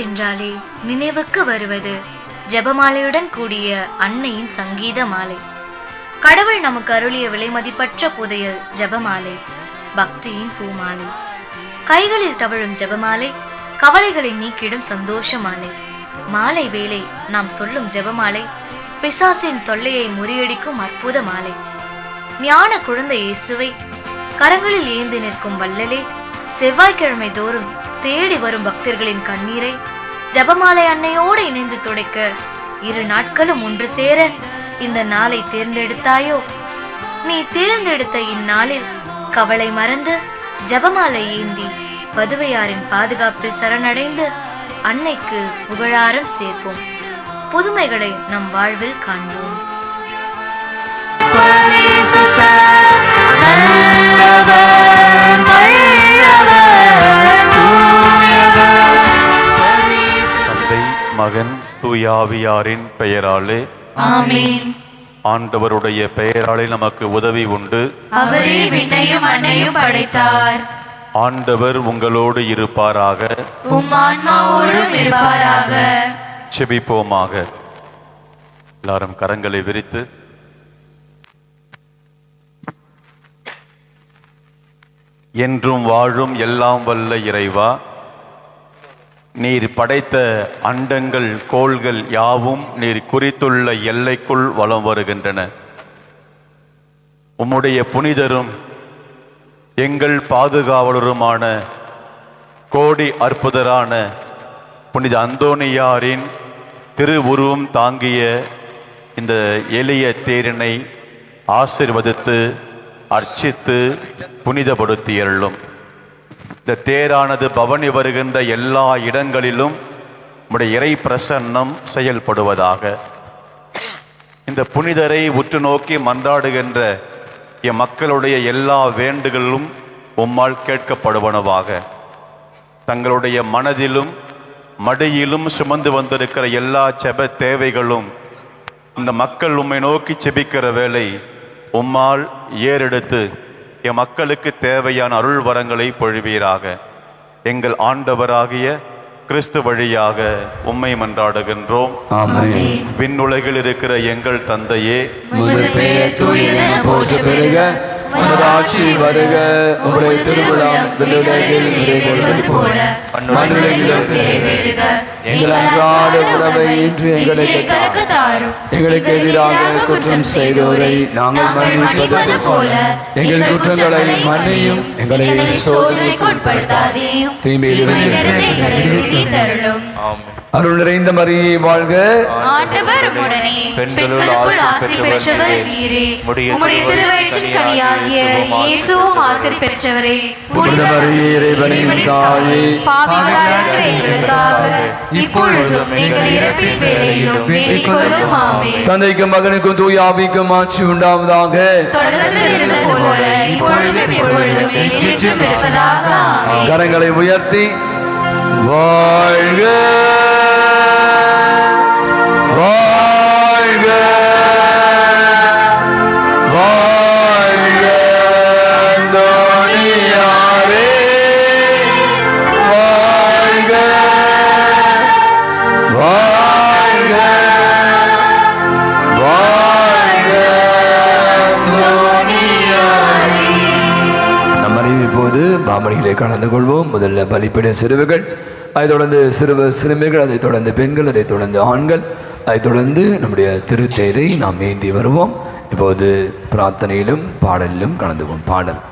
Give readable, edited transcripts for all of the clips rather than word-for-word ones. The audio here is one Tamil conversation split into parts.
என்றாலே நினைவுக்கு வருவது ஜெபமாலையுடன் கூடிய அன்னையின் சங்கீத மாலை. கடவுள் நமக்கு அருளிய விலைமதிப்பற்ற புதையல் ஜெபமாலை, பக்தியின் பூமாலை. கைகளில் தவழும் ஜெபமாலை கவலைகளை நீக்கிடும் சந்தோஷ மாலை. மாலை வேளை நாம் சொல்லும் ஜெபமாலை பிசாசின் தொல்லையை முறியடிக்கும் அற்புத மாலை. ஞான குழந்தை இயேசுவை கரங்களில் ஏந்தி நிற்கும் வள்ளலே, செவ்வாய்க்கிழமை தோறும் தேடி வரும் பக்தர்களின் கண்ணீரை ஜெபமாலை அன்னையோடு இணைந்து துடைக்க 2 நாட்களும் ஒன்று சேர இந்த நாளை தேர்ந்தெடுத்தாயோ? நீ தேர்ந்தெடுத்த இந்நாளில் கவலை மறந்து ஜெபமாலை ஏந்தி பதுவையாரின் பாதுகாப்பில் சரணடைந்து அன்னைக்கு புகழாரம் சேர்ப்போம். புதுமைகளை நம் வாழ்வில் காண்போம். தந்தை, மகன், தூயாவியாரின் பெயராலே ஆமென். ஆண்டவருடைய பெயராலே நமக்கு உதவி உண்டு. அவரே விண்ணையும் மண்ணையும் படைத்தார். ஆண்டவர் உங்களோடு இருப்பாராக. உம் ஆன்மாவோடும் இருப்பாராக. செபிப்போமாக. எல்லாரும் கரங்களை விரித்து என்றும் வாழும் எல்லாம் வல்ல இறைவா, நீர் படைத்த அண்டங்கள் கோள்கள் யாவும் நீர் குறித்துள்ள எல்லைக்குள் வலம் வருகின்றன. உம்முடைய புனிதரும் எங்கள் பாதுகாவலருமான கோடி அற்புதரான புனித அந்தோனியாரின் திருவுருவம் தாங்கிய இந்த எளிய தேரினை ஆசீர்வதித்து அர்ச்சித்து புனிதப்படுத்தியருளும். இந்த தேரானது பவனி வருகின்ற எல்லா இடங்களிலும் உம்முடைய இறை பிரசன்னம் செயல்படுவதாக. இந்த புனிதரை உற்று நோக்கி மன்றாடுகின்ற என் மக்களுடைய எல்லா வேண்டுகளும் உம்மால் கேட்கப்படுவனவாக. தங்களுடைய மனதிலும் மடியிலும் சுமந்து வந்திருக்கிற எல்லா செப தேவைகளும் இந்த மக்கள் உம்மை நோக்கி செபிக்கிற வேளை உம்மால் ஏறெடுத்து என் மக்களுக்கு தேவையான அருள் வரங்களை பொழிவீராக. எங்கள் ஆண்டவராகிய கிறிஸ்து வழியாக உம்மை மன்றாடுகின்றோம். ஆமென். விண்ணுலகில் இருக்கிற எங்கள் தந்தையே, உமது பெயர் தூயதென போற்ற பெறுக. உமது ஆட்சி வருக. உம்முடைய திருவிழம் விண்ணுலகில் நிறைவேறுவது போல மண்ணுலகிலும் நிறைவேறுக. எங்கள் அன்றாட உணவை இன்று எங்களுக்கு தாரும். எங்களுக்கு எதிராக குற்றம் செய்தோரை நாங்கள் மன்னிப்பது போல எங்கள் குற்றங்களை மன்னியும். எங்களை சோதனைக்கு உட்படுத்தாதேயும், தீமையிலிருந்து எங்களை விடுவித்தருளும். அருள் நிறைந்த மரியே வாழ்க. ஆண்டவர் உம்முடனே, பெண்களுக்குள் ஆசி பெற்றவர் நீரே. உம்முடைய திருவயிற்றின் கனியாகிய இயேசுவும் ஆசி பெற்றவரே. புனித மரியே, இறைவனின் தாயே, பாவிகளாக இருக்கிற எங்களுக்காக இப்பொழுதும் எங்கள் இறப்பின் வேளையிலும் வேண்டிக் கொள்ளும். ஆமென். தந்தைக்கும் மகனுக்கும் தூய ஆவிக்கும் ஆட்சி உண்டாவதாக. தொடக்கத்தில் இருந்தது போல இப்பொழுதும் எப்பொழுதும் என்றென்றும் இருப்பதாக. ஆமென். கரங்களை உயர்த்தி வாழ்க வாழ்க வாழ்க அந்தோனியாரே, வாழ்க வாழ்க வாழ்க அந்தோனியாரே. நம் அனைவரும் இப்போது பாமணிகளை கலந்து கொள்வோம். முதல்ல பலிப்பிட சிறுவர்கள், அதைத் தொடர்ந்து சிறுமிகள், அதைத் தொடர்ந்து பெண்கள், அதைத் தொடர்ந்து ஆண்கள், அதைத் தொடர்ந்து நம்முடைய திருத்தேரை நாம் ஏந்தி வருவோம். இப்போது பிரார்த்தனையிலும் பாடலிலும் கலந்துவோம். பாடல்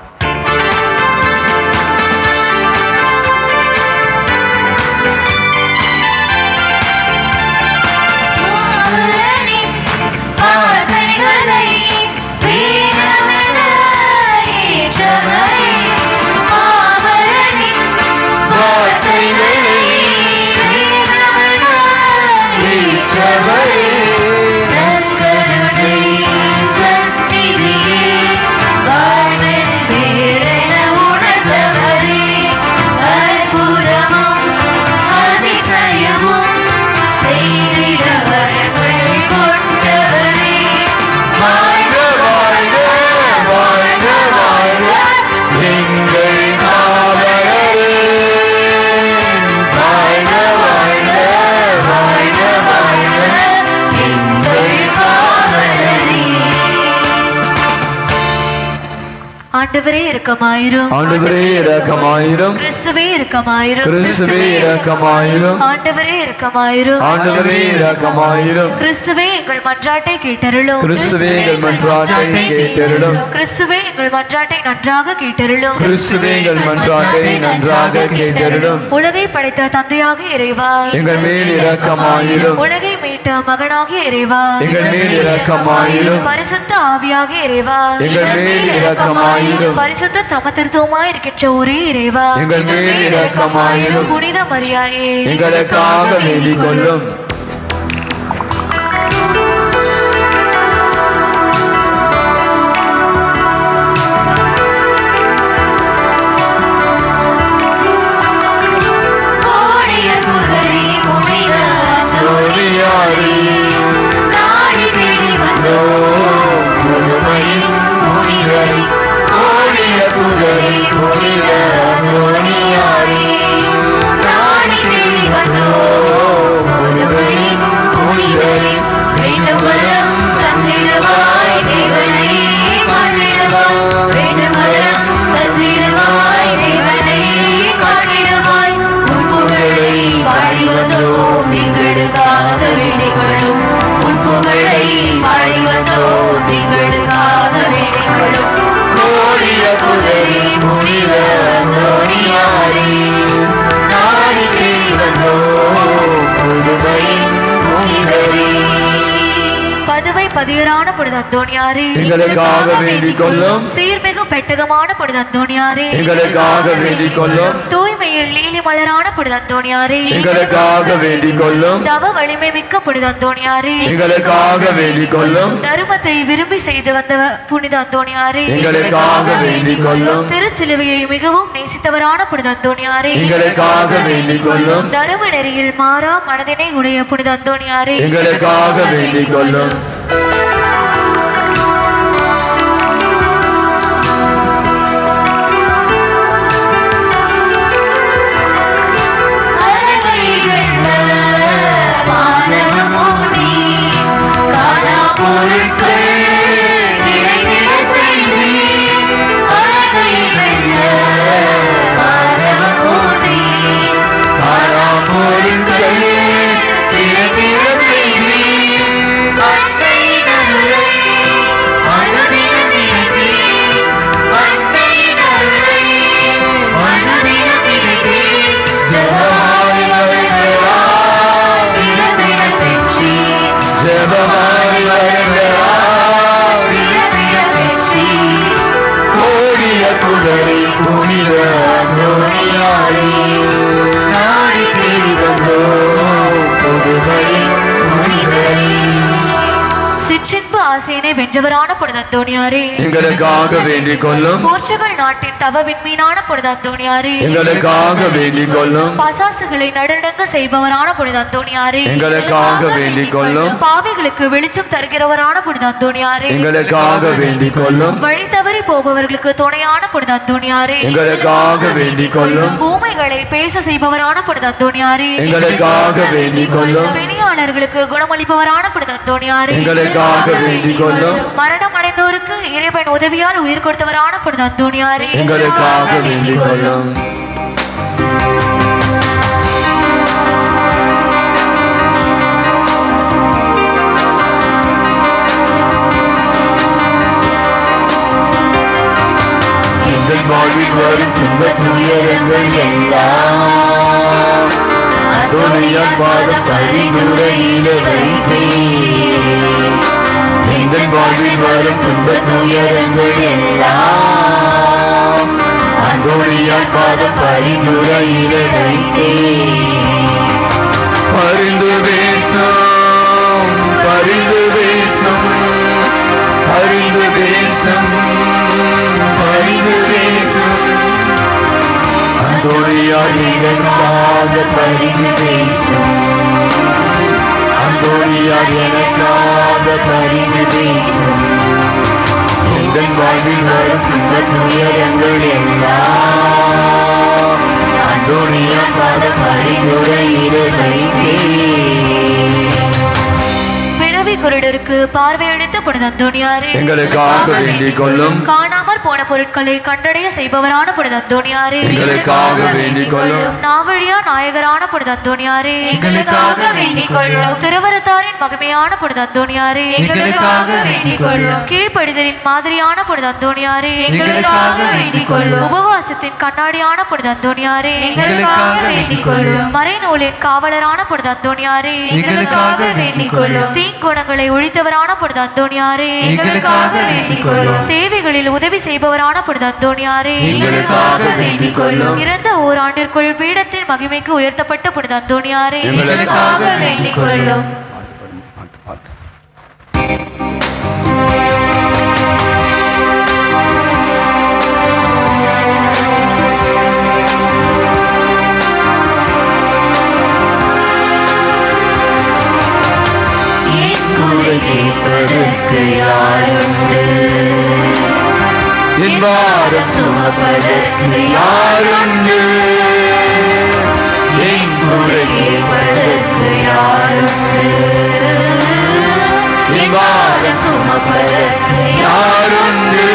வாழ்வென் ஆண்டவரே இரக்கமாயிரும். ஆண்டவரே இரக்கமாயிரும். கிறிஸ்துவே இரக்கமாயிரும். கிறிஸ்துவே இரக்கமாயிரும். ஆண்டவரே இரக்கமாயிரும். ஆண்டவரே இரக்கமாயிரும். கிறிஸ்துவே எங்கள் மன்றாட்டை கேட்டருளும். கிறிஸ்துவே எங்கள் மன்றாட்டை கேட்டருளும். கிறிஸ்துவே எங்கள் மன்றாட்டை நன்றாக கேட்டருளும். கிறிஸ்துவே எங்கள் மன்றாட்டை நன்றாக கேட்டருளும். உலகை படைத்த தந்தையாக இறைவா, எங்கள் மேல் இரக்கமாயிரும். உலகை மீட்ட மகனாகிய இறைவா, எங்கள் மேல் இரக்கமாயிரும். பரிசுத்த ஆவியாக இறைவா, எங்கள் மேல் இரக்கமாயிரும். பரிசுத்த தமத்திருத்தமாய் இருக்கின்ற ஒரே இறைவா, எங்கள் மேல் இரக்கமாயிரும். புனித மரியாயே, எங்களுக்காக வேண்டிக் கொள்ளும். பதியரான புனித அந்தோணியாரே, எங்களுக்காக வேண்டிக் கொள்ளும். சீர்மிகு பெட்டகமான புனித அந்தோணியாரே, எங்களுக்காக வேண்டிக் கொள்ளும். தூய்மையில் லீலி மலரான புனித அந்தோணியாரே, எங்களுக்காக வேண்டிக் கொள்ளும். தவ வலிமை மிக்க புனித அந்தோணியாரே, எங்களுக்காக வேண்டிக் கொள்ளும். தர்மத்தை விரும்பி செய்து வந்த புனித அந்தோணியாரே, எங்களுக்காக வேண்டிக் கொள்ளும். திருச்சிலுவையை மிகவும் நேசித்தவரான புனித அந்தோணியாரே, எங்களுக்காக வேண்டிக் கொள்ளும். தரும நெறியில் மாறா மனதினை உடைய புனித அந்தோணியாரே, எங்களுக்காக வேண்டிக் கொள்ளும். ஆசையினை வென்றவரான புனித அந்தோணியாரே, எங்களுக்காக வேண்டிக் கொள்ளும். போர்ச்சுகல் நாட்டின் தவ விண்மீனான புனித அந்தோணியாரே, எங்களுக்காக வேண்டிக் கொள்ளும். பசாசுகளை நடுநடுங்க செய்பவரான புனித அந்தோணியாரே, எங்களுக்காக வேண்டிக் கொள்ளும். பாவிகளுக்கு வெளிச்சம் தருகிறவரான புனித அந்தோணியாரே, எங்களுக்காக வேண்டிக் கொள்ளும். வழி தவறி போபவர்களுக்கு துணையான புனித அந்தோணியாரே, எங்களுக்காக வேண்டிக் கொள்ளும். பூமைகளை பேச செய்பவரான புனித அந்தோணியாரே, எங்களுக்காக வேண்டிக் கொள்ளும். பிணியாளர்களுக்கு குணமளிப்பவரான புனித அந்தோணியாரே, எங்களுக்காக வேண்டிக் கொள்ளும். மரணம் அடைந்தோருக்கு இறைவன் உதவியால் உயிர் கொடுத்தவரான புனித அந்தோணியாரே, எங்களுக்காக வேண்டிக் கொள்ளும். எங்கள் வாழ்வில் வரும் துன்பத் துயரங்கள் எல்லாம் அந்தோணியார் பாதம் பரிந்துரையில வைத்தேன். எங்கள் வாழ்வில் வரும் துன்பத் துயரங்கள் எல்லாம் அந்தோணியார் பாதம் பரிந்துரையில வைத்தேன். பரிந்து பேசும், பரிந்து பேசும், பரிந்து பேசும், பரிந்து பேசும். அந்தோணியார் எனக்காக பரிந்து பேசும். அந்தோணியார் எனக்காக பரிந்து பேசும். எங்கள் வாழ்வில் வரும் துன்பத் துயரங்கள் எல்லாம் அந்தோணியார் பாத பரிந்துரையிட வைத்தேன். குருடருக்கு பார்வையளித்த புனித அந்தோணியாரே, எங்களுக்காக வேண்டிக் கொள்ளும். காணாமற் போன பொருட்களை கண்டடைய செய்பவரான புனித அந்தோணியாரே, எங்களுக்காக வேண்டிக் கொள்ளும். நாவழியா நாயகரான புனித அந்தோணியாரே, எங்களுக்காக வேண்டிக் கொள்ளும். திருவரத்தாரின் மகிமையான புனித அந்தோணியாரே, எங்களுக்காக வேண்டிக் கொள்ளும். கீழ்ப்படிதலின் மாதிரியான புனித அந்தோணியாரே, எங்களுக்காக வேண்டிக் கொள்ளும். உபவாசத்தின் கண்ணாடியான புனித அந்தோணியாரே, எங்களுக்காக வேண்டிக் கொள்ளும். மறைநூலின் காவலரான புனித அந்தோணியாரே, எங்களுக்காக வேண்டிக் கொள்ளும். தீங்குணங்களை ஒழித்தவரான புனித அந்தோணியாரே, எங்களுக்காக வேண்டிக் கொள்ளும். தேவைகளில் உதவி செய்பவரான புனித அந்தோணியாரே, எங்களுக்காக வேண்டிக் கொள்ளும். இறந்த ஓராண்டிற்குள் பீடத்தின் மகிமைக்கு உயர்த்தப்பட்ட புனித அந்தோணியாரே, எங்களுக்காக வேண்டிக் கொள்ளும். கேட்பதற்கு யாருண்டு, என் பாரம் சுமப்பதற்கு யாருண்டு, என் குறை கேட்பதற்கு யாருண்டு, என் பாரம் சுமப்பதற்கு யாருண்டு.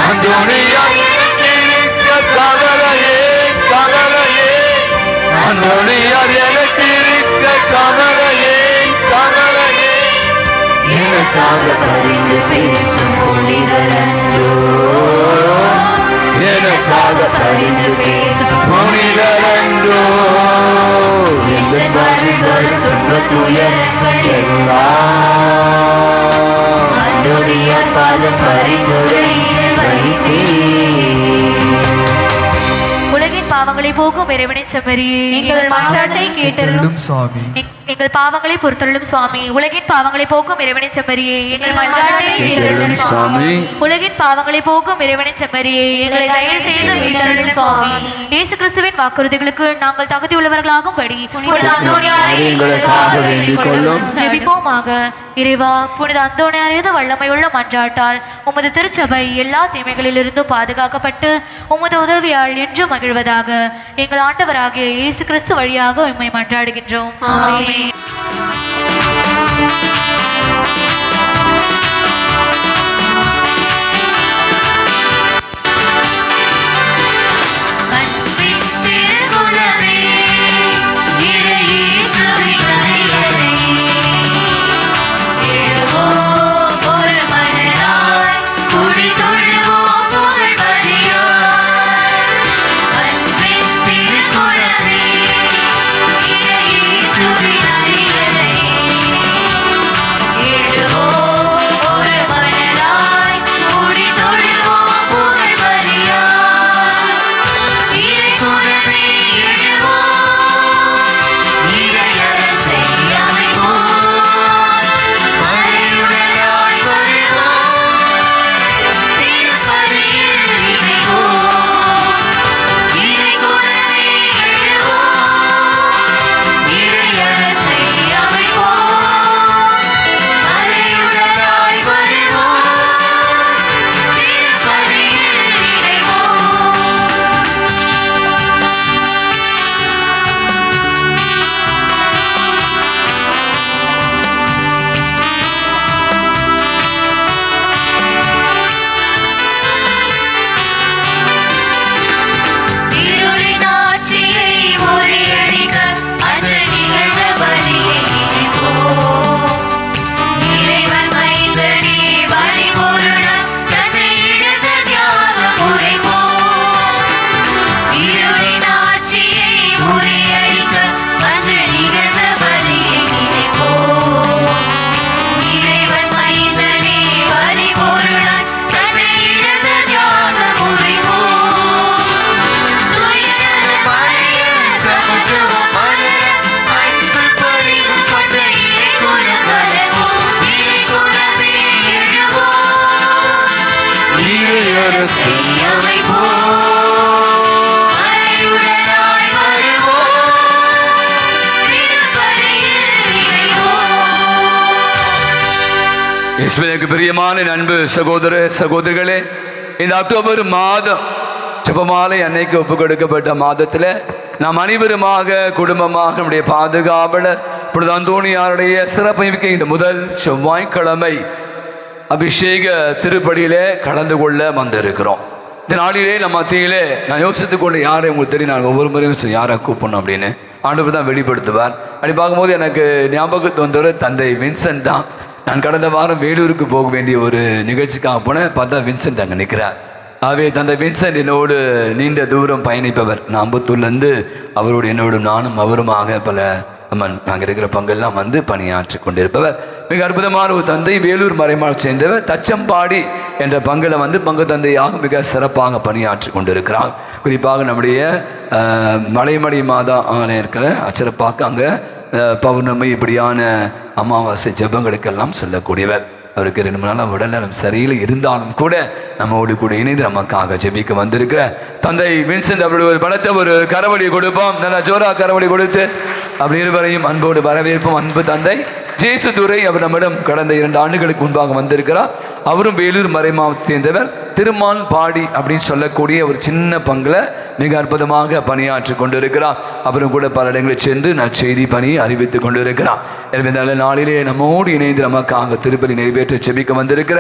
அந்தோணியார் எனக்கு இருக்க கவலையே கவலையே, அந்தோணியார் எனக்கு இருக்க கவலையே கவலையே, எனக்காக பரிந்து பேசும் புனிதரன்றோ, எனக்காக பரிந்து பேசும் புனிதரன்றோ. எந்த பாடுகள் துன்ப துயரங்கள் எல்லாம் அந்தோணியார் பாதம் பரிந்துரையில் வைத்தேன். உலகின் பாவங்களை போக்கும் இறைவனின் செம்மறியே, எங்கள் மன்றாட்டை கேட்டருளும் சுவாமி. எங்கள் பாவங்களை பொறுத்தருளும் சுவாமி. உலகின் பாவங்களை போக்கும் இறைவனின் செம்மறியே, எங்கள் மன்றாட்டை கேட்டருளும் சுவாமி. உலகின் பாவங்களை போக்கும் இறைவனின் செம்மறியே, எங்களை தயவு செய்து மீட்டருளும் சுவாமி. இயேசு கிறிஸ்துவின் வாக்குறுதிகளுக்கு நாங்கள் தகுதியுள்ளவர்களாகும்படி புனித அந்தோணியாரை எங்களுக்காக வேண்டிக் கொள்ளும். ஜெபிப்போமாக. இறைவா, புனித அந்தோணியாரது வல்லமையுள்ள மன்றாட்டால் உமது திருச்சபை எல்லா தீமைகளிலிருந்தும் பாதுகாக்கப்பட்டு உமது உதவியால் என்று மகிழ்வதாக எங்கள் ஆண்டவராகிய இயேசு கிறிஸ்து வழியாக உம்மை மன்றாடுகின்றோம். ஆமென். இயேசுவுக்கு பிரியமான அன்பு சகோதர சகோதரிகளே, இந்த அக்டோபர் மாதம் ஜெபமாலை அன்னைக்கு ஒப்பு கொடுக்கப்பட்ட மாதத்தில் நாம் அனைவருமாக குடும்பமாக நம்முடைய பாதுகாவலர் புனித அந்தோணியாருடைய சிறப்புமிக்க இந்த முதல் செவ்வாய்க்கிழமை அபிஷேக திருப்படியிலே கலந்து கொள்ள வந்திருக்கிறோம். இந்த நாளிலே நம்ம மத்தியிலே நான் யோசித்துக் கொண்டு யாரை உங்களுக்கு தெரியும், நான் ஒவ்வொரு முறையும் யாரை கூப்பிடணும் அப்படின்னு ஆண்டவர் தான் வெளிப்படுத்துவார். அப்படி பார்க்கும்போது எனக்கு ஞாபகத்து வந்தவர் தந்தை வின்சென்ட் தான். நான் கடந்த வாரம் வேலூருக்கு போக வேண்டிய ஒரு நிகழ்ச்சிக்காக போனேன். பார்த்தா வின்சென்ட் அங்கே நிற்கிறார். ஆகவே தந்தை வின்சென்ட் என்னோடு நீண்ட தூரம் பயணிப்பவர். நான் அம்பத்தூர்லேருந்து அவரோடு என்னோடும் நானும் அவருமாக பல நாங்கள் இருக்கிற பங்கெல்லாம் வந்து பணியாற்றி கொண்டிருப்பவர். மிக அற்புதமான ஒரு தந்தை. வேலூர் மறைமாள் சேர்ந்தவர். தச்சம்பாடி என்ற பங்கில் வந்து பங்கு தந்தையாக மிக சிறப்பாக பணியாற்றி கொண்டிருக்கிறார். குறிப்பாக நம்முடைய மலைமடி மாதா ஆலயத்தில் அச்சிறப்பாக அங்கே பௌர்ணமி இப்படியான அமாவாசை ஜெபங்களுக்கெல்லாம் செல்லக்கூடியவர். அவருக்கு 2 நாளாக உடல்நலம் சரியில் இருந்தாலும் கூட நம்மோடு கூட இணைந்து நமக்காக ஜெபிக்க வந்திருக்கிற தந்தை வின்சென்ட் அவருடைய ஒரு பலத்தை ஒரு கரவழி கொடுப்போம். நல்லா ஜோரா கரவழி கொடுத்து அப்படி இருவரையும் அன்போடு வரவேற்போம். அன்பு தந்தை ஜேசுதுரை அவர் நம்மிடம் கடந்த 2 ஆண்டுகளுக்கு முன்பாக வந்திருக்கிறார். அவரும் வேலூர் மறைமாவத்தை சேர்ந்தவர். திருமான் பாடி அப்படின்னு சொல்லக்கூடிய ஒரு சின்ன பங்கில் மிக அற்புதமாக பணியாற்றி கொண்டிருக்கிறார். அவரும் கூட பல இடங்களில் சென்று நற்செய்தி பணியை அறிவித்துக் கொண்டிருக்கிறார். எனவே நல்ல நாளிலே நம்மோடு இணைந்து நமக்காக திருப்பலி நிறைவேற்ற செபிக்க வந்திருக்கிற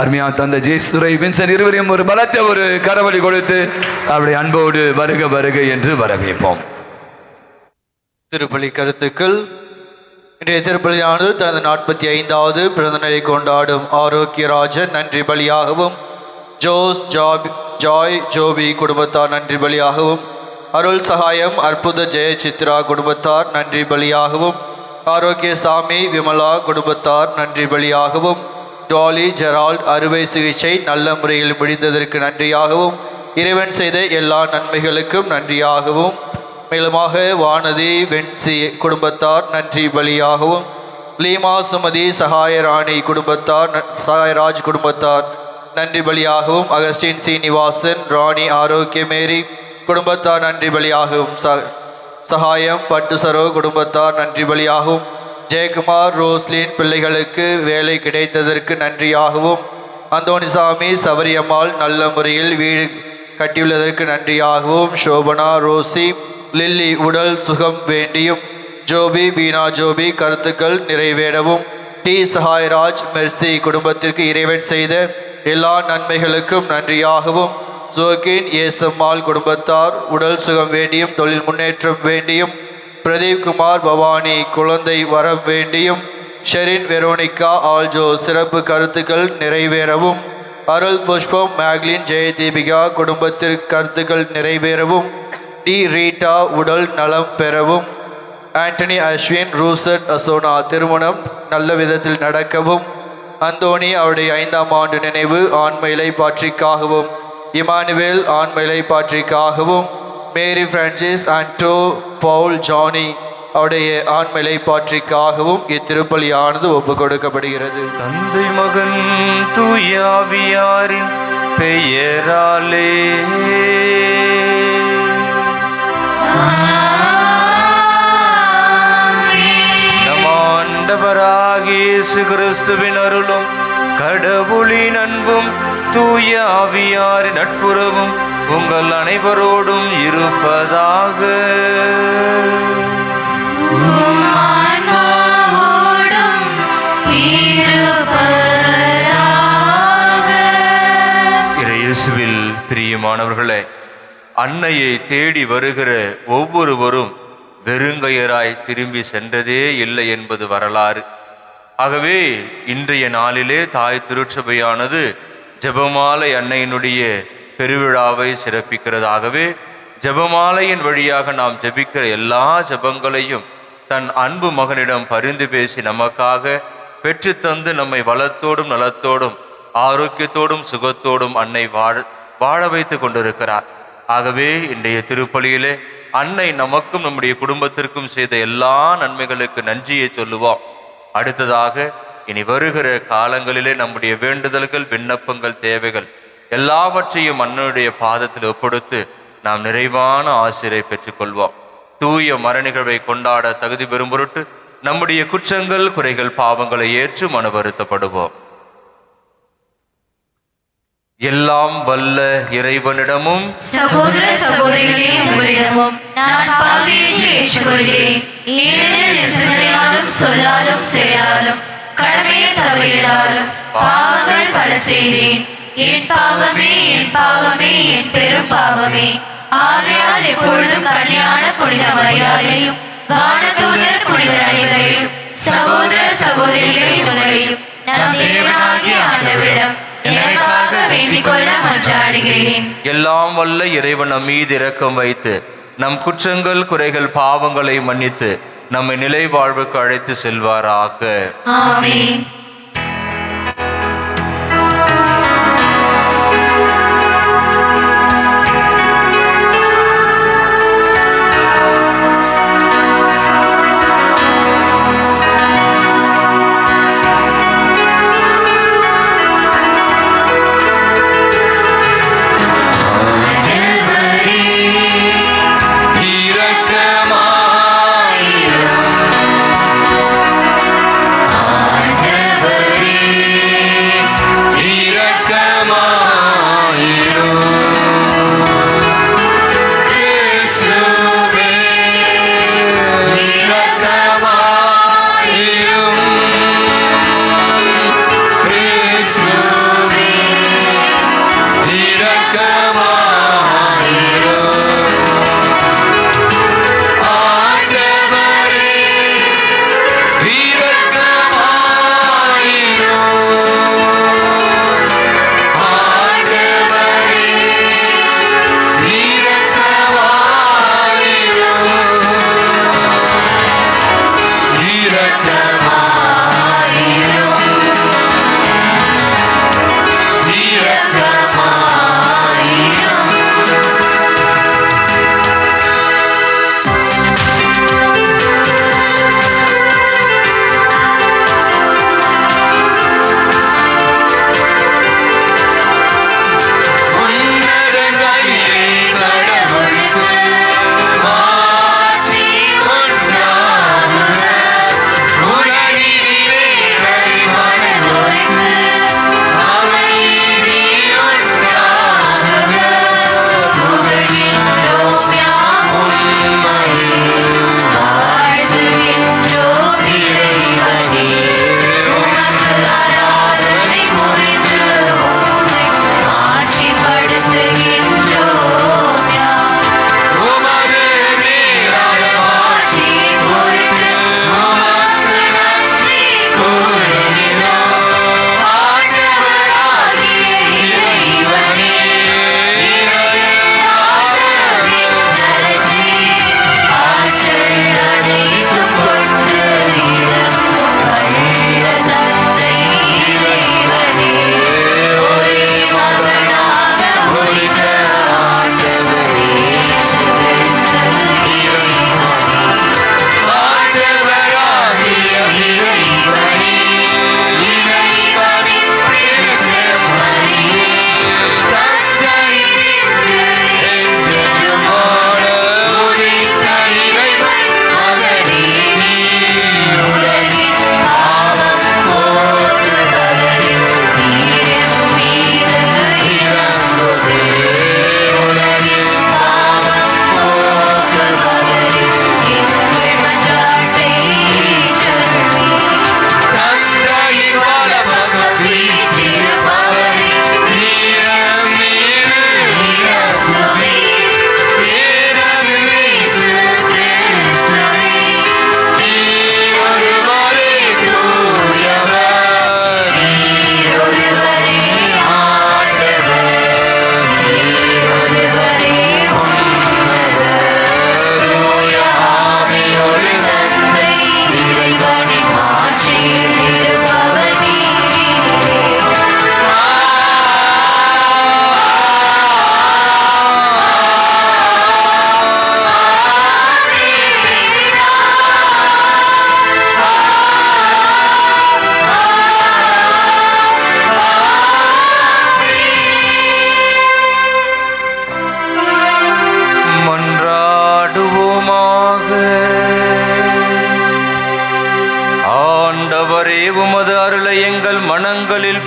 அருமையா தந்தை ஜேசுதுரை வின்சென்ட் இருவரையும் ஒரு பலத்தை ஒரு கரவழி கொடுத்து அவருடைய அன்போடு வருக வருக என்று வரவேற்போம். திருப்பலி கருத்துக்கள். இன்றைய திருப்பலியானது தனது 45வது பிறந்த நாளை கொண்டாடும் ஆரோக்கியராஜன் நன்றி பலியாகவும், ஜாய் ஜோபி குடும்பத்தார் நன்றி பலியாகவும், அருள் சகாயம் அற்புத ஜெய சித்ரா குடும்பத்தார் நன்றி பலியாகவும், ஆரோக்கியசாமி விமலா குடும்பத்தார் நன்றி பலியாகவும், டாலி ஜெரால்ட் அறுவை சிகிச்சை நல்ல முறையில் முடிந்ததற்கு நன்றியாகவும், இறைவன் செய்த எல்லா நன்மைகளுக்கும் நன்றியாகவும், மேலுமாக வானதி வென்சி குடும்பத்தார் நன்றி பலியாகவும், லீமா சுமதி சகாயராணி குடும்பத்தார் சகாயராஜ் குடும்பத்தார் நன்றி பலியாகவும், அகஸ்டின் சீனிவாசன் ராணி ஆரோக்கியமேரி குடும்பத்தார் நன்றி பலியாகவும், சகாயம் பட்டுசரோ குடும்பத்தார் நன்றி பலியாகவும், ஜெயக்குமார் ரோஸ்லின் பிள்ளைகளுக்கு வேலை கிடைத்ததற்கு நன்றியாகவும், அந்தோணிசாமி சபரியம்மாள் நல்ல முறையில் வீடு கட்டியுள்ளதற்கு நன்றியாகவும், சோபனா ரோசி லில்லி உடல் சுகம் வேண்டியும், ஜோபி வீணா ஜோபி கருத்துக்கள் நிறைவேறவும், டி சகாயராஜ் மெர்சி குடும்பத்திற்கு இறைவன் செய்த எல்லா நன்மைகளுக்கும் நன்றியாகவும், ஜோகின் ஏசம்மாள் குடும்பத்தார் உடல் சுகம் வேண்டியும் தொழில் முன்னேற்றம் வேண்டியும், பிரதீப் குமார் பவானி குழந்தை வர வேண்டியும், ஷெரின் வெரோனிகா ஆல்ஜோ சிறப்பு கருத்துக்கள் நிறைவேறவும், அருள் புஷ்பம் மேக்லின் ஜெயதீபிகா குடும்பத்திற்கு கருத்துக்கள் நிறைவேறவும், டி ரீட்டா உடல் நலம் பெறவும், ஆண்டனி அஸ்வின் ரூசட் அசோனா திருமணம் நல்ல விதத்தில் நடக்கவும், அந்தோணி அவருடைய 5ஆம் ஆண்டு நினைவு ஆண்மையிலை பாற்றிக்காகவும், இமானுவேல் ஆண்மையிலை பாற்றிக்காகவும், மேரி பிரான்சிஸ் ஆண்டோ பவுல் ஜானி அவருடைய ஆண்மையிலை பாற்றிக்காகவும் இத்திருப்பலியானது ஒப்பு கொடுக்கப்படுகிறது. தந்தை மகன் தூயாவியாரின் பெயராலே நம் ஆண்டவராகிய இயேசு கிறிஸ்துவின் அருளும் கடவுளின் அன்பும் தூய ஆவியாரின் நட்புறவும் உங்கள் அனைவரோடும் இருப்பதாக. இயேசுவில் பிரியமானவர்களே, அன்னையை தேடி வருகிற ஒவ்வொருவரும் வெறுங்கையராய் திரும்பி சென்றதே இல்லை என்பது வரலாறு. ஆகவே இன்றைய நாளிலே தாய் திருச்சபையானது ஜெபமாலை அன்னையினுடைய பெருவிழாவை சிறப்பிக்கிறதாகவே ஜெபமாலையின் வழியாக நாம் ஜெபிக்கிற எல்லா ஜெபங்களையும் தன் அன்பு மகனிடம் பரிந்து பேசி நமக்காக பெற்றுத்தந்து நம்மை வளத்தோடும் நலத்தோடும் ஆரோக்கியத்தோடும் சுகத்தோடும் அன்னை வாழ வைத்து கொண்டிருக்கிறார். ஆகவே இன்றைய திருப்பலியிலே அன்னை நமக்கும் நம்முடைய குடும்பத்திற்கும் செய்த எல்லா நன்மைகளுக்கு நன்றியை சொல்லுவோம். அடுத்ததாக இனி வருகிற காலங்களிலே நம்முடைய வேண்டுதல்கள் விண்ணப்பங்கள் தேவைகள் எல்லாவற்றையும் அன்னையுடைய பாதத்தில் ஒப்படுத்து நாம் நிறைவான ஆசிரை பெற்றுக்கொள்வோம். தூய மரநிகழ்வை கொண்டாட தகுதி பெறும் பொருட்டு நம்முடைய குற்றங்கள் குறைகள் பாவங்களை ஏற்று மன வருத்தப்படுவோம். எல்லாம் வல்ல இறைவனிடமும் சகோதர சகோதரிகளே உங்களிடமும் நான் பாவியேற்று ஏற்றுக்கொள்கிறேன். ஏனெனில் என் சிந்தனையாலும் மூலம் பாவங்கள் பல செய்தேன். என் பாவமே, என் பாவமே, என் பெரும் பாவமே. ஆகையால் எப்பொழுதும் கன்னியான புனித மரியாதையும் வானதூதர் புனிதர் அனைவரையும் சகோதர சகோதரிகளையும் உணரையும் நம் தேவனாகிய ஆண்டவரிடம் எனக்காக வேண்டிக் கொள்ள மன்றாடுகிறேன். எல்லாம் வல்ல இறைவன் நம் மீது இரக்கம் வைத்து நம் குற்றங்கள் குறைகள் பாவங்களை மன்னித்து நம்மை நிலை வாழ்வுக்கு அழைத்து செல்வாராக. ஆமென்.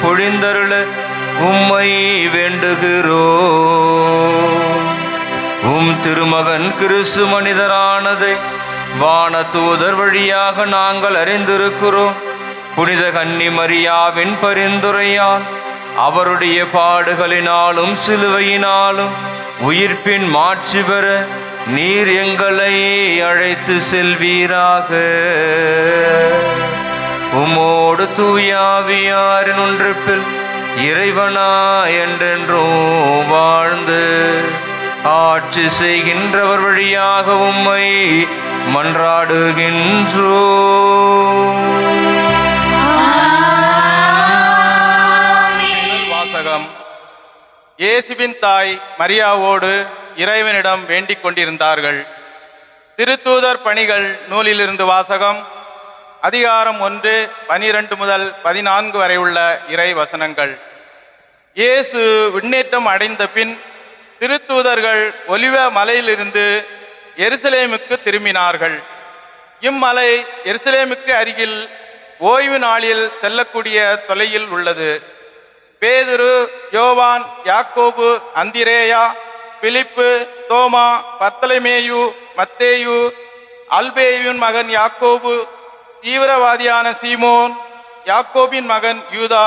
பொழிந்தருள உம்மை வேண்டுகிறோ. உம் திருமகன் கிறிஸ்து மனிதரானதை வான தூதர் வழியாக நாங்கள் அறிந்திருக்கிறோம். புனித கன்னி மரியாவின் பரிந்துரையால் அவருடைய பாடுகளினாலும் சிலுவையினாலும் உயிர்ப்பின் மாட்சி பெற நீர் எங்களை அழைத்து செல்வீராக. உமோடு தூயாவியாரின் ஒன்றிப்பில் இறைவனா என்றென்றும் வாழ்ந்து ஆட்சி செய்கின்றவர் வழியாக உம்மை மன்றாடுகின்றோ. வாசகம். இயேசுவின் தாய் மரியாவோடு இறைவனிடம் வேண்டிக் கொண்டிருந்தார்கள். திருத்தூதர் பணிகள் நூலிலிருந்து வாசகம். அதிகாரம் 1 12 முதல் 14 வரை உள்ள இறை வசனங்கள். இயேசு விண்ணேற்றம் அடைந்த பின் திருத்தூதர்கள் ஒலிவ மலையிலிருந்து எருசலேமுக்கு திரும்பினார்கள். இம்மலை எருசலேமுக்கு அருகில் ஓய்வு நாளில் செல்லக்கூடிய தொலையில் உள்ளது. பேதுரு, யோவான், யாக்கோபு, அந்திரேயா, பிலிப்பு, தோமா, பர்த்தலமேயு, மத்தேயு, அல்பேயுவின் மகன் யாக்கோபு, தீவிரவாதியான சீமோன், யாக்கோபின் மகன் யூதா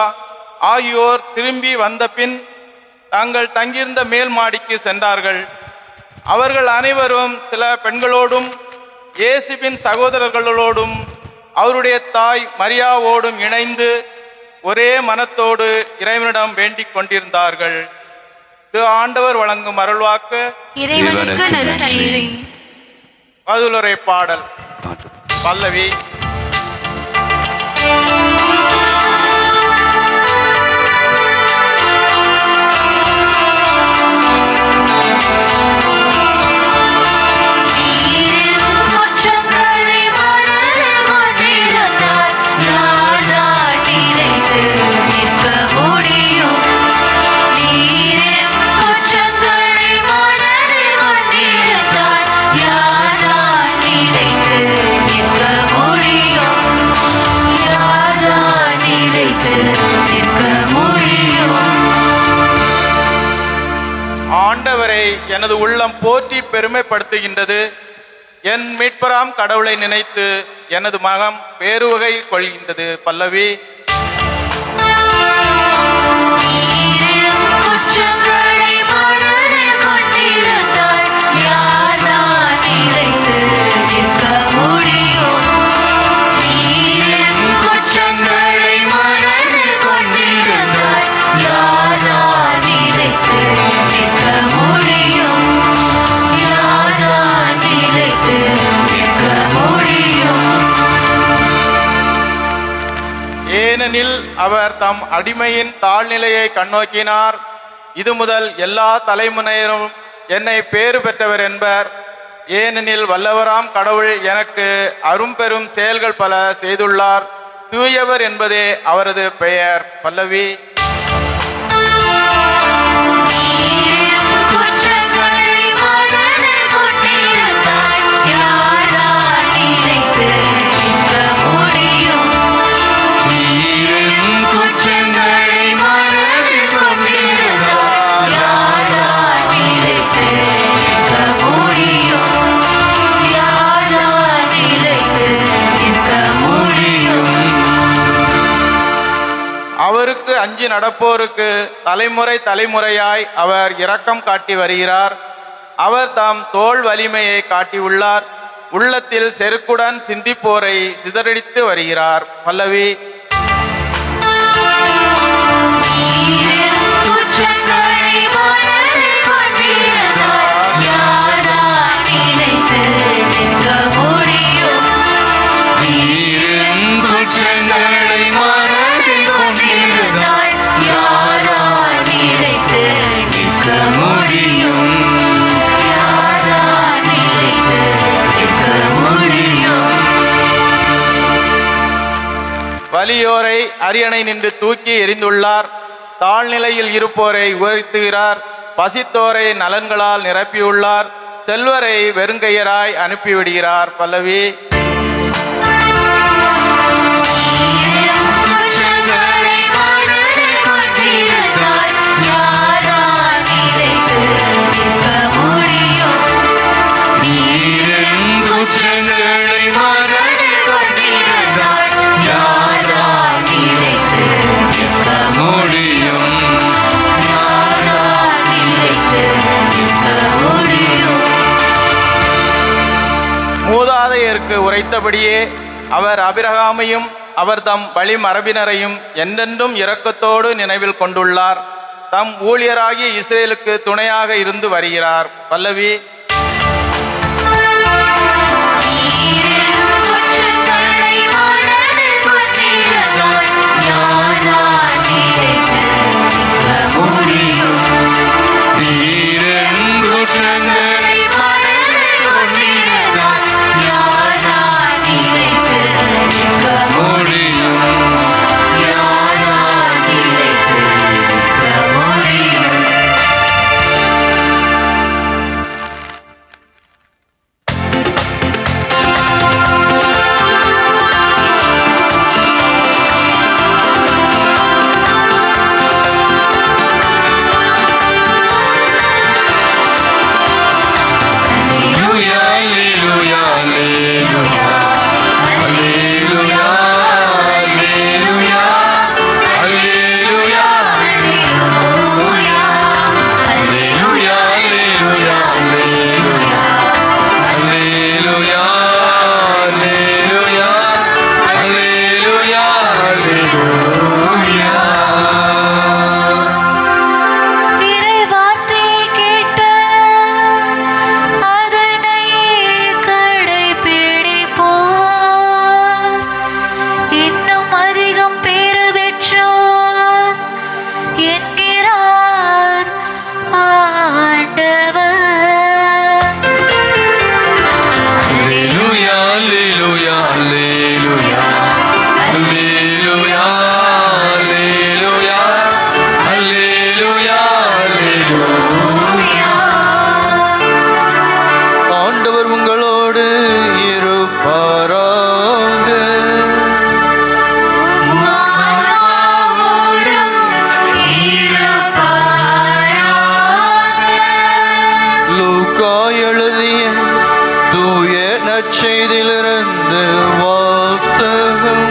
ஆகியோர் திரும்பி வந்த பின் தாங்கள் தங்கியிருந்த மேல் மாடிக்கு சென்றார்கள். அவர்கள் அனைவரும் சில பெண்களோடும் இயேசுவின் சகோதரர்களோடும் அவருடைய தாய் மரியாவோடும் இணைந்து ஒரே மனத்தோடு இறைவனிடம் வேண்டிக் கொண்டிருந்தார்கள். இது ஆண்டவர் வழங்கும் அருள்வாக்கு. இறைவனுக்கு நன்றி. பதிலுரை பாடல். பல்லவி. ஆண்டவரை எனது உள்ளம் போற்றி பெருமைப்படுத்துகின்றது. என் மீட்பராம் கடவுளை நினைத்து எனது மகம் பேருவகை கொள்கின்றது. பல்லவி. ஏனெனில் அவர் தம் அடிமையின் தாழ்நிலையை கண்ணோக்கினார். இது முதல் எல்லா தலைமுறையினரும் என்னை பேறு பெற்றவர் என்பர். ஏனெனில் வல்லவராம் கடவுள் எனக்கு அரும்பெரும் செயல்கள் பல செய்துள்ளார். தூயவர் என்பதே அவரது பெயர். பல்லவி. அவருக்கு அஞ்சி நடப்போருக்கு தலைமுறை தலைமுறையாய் அவர் இரக்கம் காட்டி வருகிறார். அவர் தாம் தோள் வலிமையை காட்டியுள்ளார். உள்ளத்தில் செருக்குடன் சிந்திப்போரை சிதறடித்து வருகிறார். பல்லவி. வலியோரை அரியணை நின்று தூக்கி எறிந்துள்ளார். தாழ்நிலையில் இருப்போரை உயர்த்துகிறார். பசித்தோரை நலன்களால் நிரப்பியுள்ளார். செல்வரை வெறுங்கையராய் அனுப்பிவிடுகிறார். பல்லவி. குற்றங்களை மறந்து கொண்டிருந்தால் யாரால் மூதாதையருக்கு உரைத்தபடியே அவர் ஆபிரகாமையும் அவர் தம் வழிமரபினரையும் என்றென்றும் இரக்கத்தோடு நினைவில் கொண்டுள்ளார். தம் ஊழியராகிய இஸ்ரேலுக்கு துணையாக இருந்து வருகிறார். பல்லவி. நற்செய்தியிலிருந்து வாசகம்.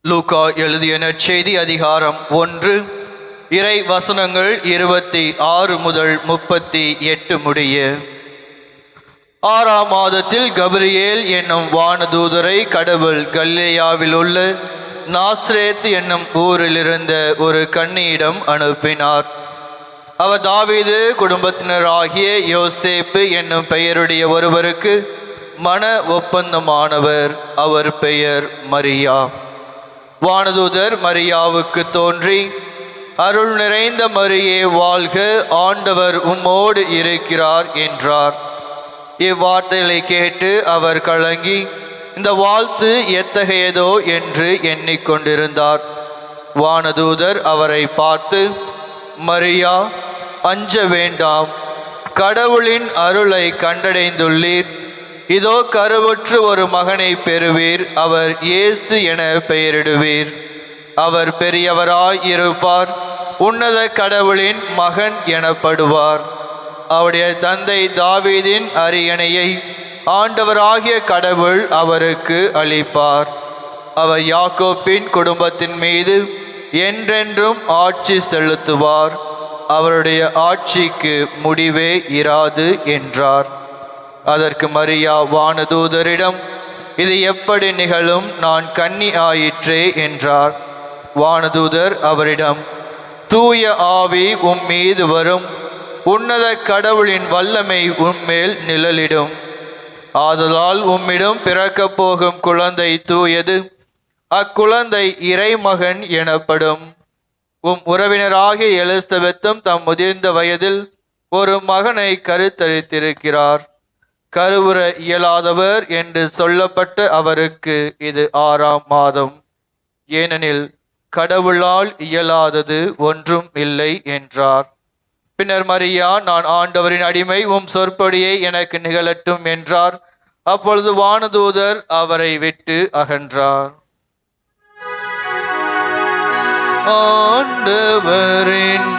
லூக்கா எழுதிய நற்செய்தி அதிகாரம் 1 இறை வசனங்கள் 26 முதல் 38 முடிய. 6ஆம் மாதத்தில் கபிரியேல் என்னும் வானதூதரை கடவுள் கலிலேயாவில் உள்ள நாசரேத் என்னும் ஊரில் இருந்த ஒரு கன்னியிடம் அனுப்பினார். அவர் தாவீது குடும்பத்தினராகிய யோசேப்பு என்னும் பெயருடைய ஒருவருக்கு மன ஒப்பந்தமானவர். அவர் பெயர் மரியா. வானதூதர் மரியாவுக்கு தோன்றி, அருள் நிறைந்த மரியே வாழ்க, ஆண்டவர் உம்மோடு இருக்கிறார் என்றார். இவ்வார்த்தைகளை கேட்டு அவர் கலங்கி இந்த வாழ்த்து எத்தகையதோ என்று எண்ணிக்கொண்டிருந்தார். வானதூதர் அவரை பார்த்து, மரியா, அஞ்ச வேண்டாம், கடவுளின் அருளை கண்டடைந்துள்ளீர். இதோ கருவுற்று ஒரு மகனை பெறுவீர், அவர் இயேசு என பெயரிடுவீர். அவர் பெரியவராய் இருப்பார், உன்னத கடவுளின் மகன் எனப்படுவார். அவருடைய தந்தை தாவீதின் அரியணையை ஆண்டவராகிய கடவுள் அவருக்கு அளிப்பார். அவர் யாக்கோப்பின் குடும்பத்தின் மீது என்றென்றும் ஆட்சி செலுத்துவார். அவருடைய ஆட்சிக்கு முடிவே இராது என்றார். அதற்கு மரியா வானதூதரிடம், இது எப்படி நிகழும்? நான் கன்னி ஆயிற்றே என்றார். வானதூதர் அவரிடம், தூய ஆவி மீது வரும், உன்னத கடவுளின் வல்லமை உம்மேல் நிழலிடும். ஆதலால் உம்மிடம் பிறக்கப் போகும் குழந்தை தூயது, அக்குழந்தை இறைமகன் எனப்படும். உறவினராகிய எலிசபெத்தும் தம் முதிர்ந்த வயதில் ஒரு மகனை கருத்தரித்திருக்கிறார். கருவுற இயலாதவர் என்று சொல்லப்பட்ட அவருக்கு இது 6ஆம் மாதம். ஏனெனில் கடவுளால் இயலாதது ஒன்றும் இல்லை என்றார். பின்னர் மரியா, நான் ஆண்டவரின் அடிமை, சொற்படியே எனக்கு நிகழட்டும் என்றார். அப்பொழுது வானதூதர் அவரை விட்டு அகன்றார். ஆண்டவரின்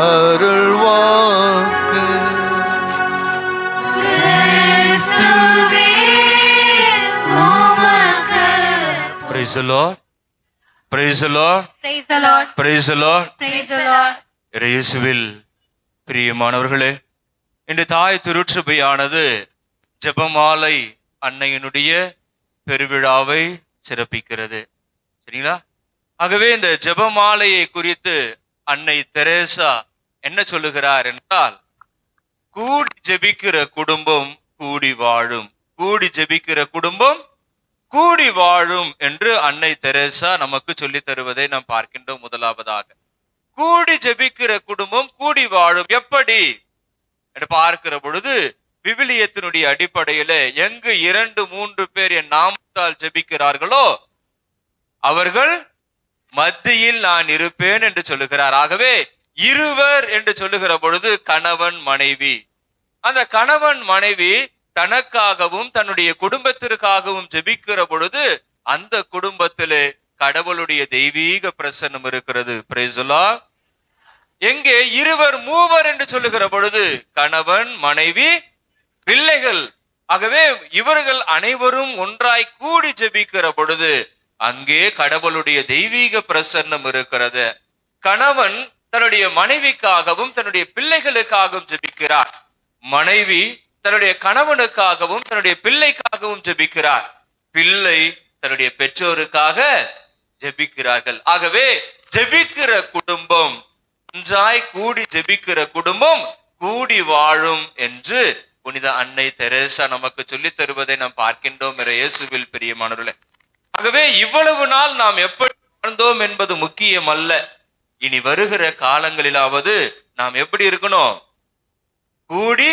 அருள்வாக்கு. Praise the Lord. Praise the Lord. Praise the Lord. Praise the Lord. Praise the Lord. இயேசுவில் பிரியமானவர்களே, இன்று தாய் திருச்சபையானது ஜெபமாலை அன்னையினுடைய பெருவிழாவை சிறப்பிக்கிறது. சரிங்களா? ஆகவே இந்த ஜெபமாலையை குறித்து அன்னை தெரேசா என்ன சொல்லுகிறார் என்றால், கூடி ஜெபிக்கிற குடும்பம் கூடி வாழும், கூடி ஜெபிக்கிற குடும்பம் கூடி வாழும் என்று அன்னை தெரேசா நமக்கு சொல்லித் தருவதை நாம் பார்க்கின்றோம். முதலாவதாக, கூடி ஜெபிக்கிற குடும்பம் கூடி வாழும். எப்படி என்று பார்க்கிற பொழுது, விவிலியத்தினுடைய அடிப்படையில எங்கு 2-3 பேர் என் நாமத்தால் ஜெபிக்கிறார்களோ அவர்கள் மத்தியில் நான் இருப்பேன் என்று சொல்லுகிறார். ஆகவே இருவர் என்று சொல்லுகிற பொழுது கணவன் மனைவி, அந்த கணவன் மனைவி தனக்காகவும் தன்னுடைய குடும்பத்திற்காகவும் ஜெபிக்கிற பொழுது அந்த குடும்பத்திலே கடவுளுடைய தெய்வீக பிரசன்னம் இருக்கிறது. Price the Lord. எங்கே 2-3 என்று சொல்லுகிற பொழுது கணவன் மனைவி பிள்ளைகள். ஆகவே இவர்கள் அனைவரும் ஒன்றாய் கூடி ஜெபிக்கிற பொழுது அங்கே கடவுளுடைய தெய்வீக பிரசன்னம் இருக்கிறது. கணவன் தன்னுடைய மனைவிக்காகவும் தன்னுடைய பிள்ளைகளுக்காகவும் ஜெபிக்கிறார். மனைவி தன்னுடைய கணவனுக்காகவும் தன்னுடைய பிள்ளைக்காகவும் ஜெபிக்கிறார். பிள்ளை தன்னுடைய பெற்றோருக்காக ஜெபிக்கிறார்கள். ஆகவே ஜெபிக்கிற குடும்பம், ஒன்றாய் கூடி ஜெபிக்கிற குடும்பம் கூடி வாழும் என்று புனித அன்னை தெரேசா நமக்கு சொல்லித் தருவதை நாம் பார்க்கின்றோம். இயேசுவில் பிரியமானவர்களே, ஆகவே இவ்வளவு நாள் நாம் எப்படி வாழ்ந்தோம் என்பது முக்கியம் அல்ல. இனி வருகிற காலங்களிலாவது நாம் எப்படி இருக்கணும்? கூடி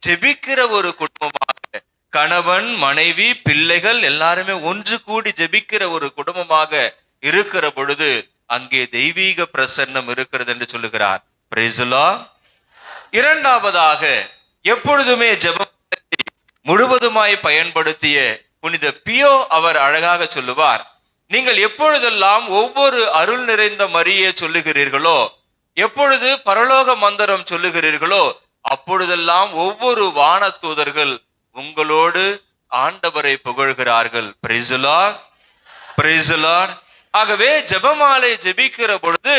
ஜெபிக்கிற ஒரு குடும்பமாக, கணவன் மனைவி பிள்ளைகள் எல்லாருமே ஒன்று கூடி ஜெபிக்கிற ஒரு குடும்பமாக இருக்கிற பொழுது அங்கே தெய்வீக பிரசன்னம் இருக்கிறது என்று சொல்லுகிறார். Price the Lord. இரண்டாவதாக, எப்பொழுதுமே ஜெபத்தை முழுவதுமாய் பயன்படுத்திய புனித பியோ அவர் அழகாக சொல்லுவார், நீங்கள் எப்பொழுதெல்லாம் ஒவ்வொரு அருள் நிறைந்த மரியே சொல்லுகிறீர்களோ, எப்பொழுது பரலோக மந்திரம் சொல்லுகிறீர்களோ, அப்பொழுதெல்லாம் ஒவ்வொரு வானதூதர்கள் உங்களோடு ஆண்டவரை புகழ்கிறார்கள். Praise the Lord. Praise the Lord. ஆகவே ஜெபமாலை ஜெபிக்கிற பொழுது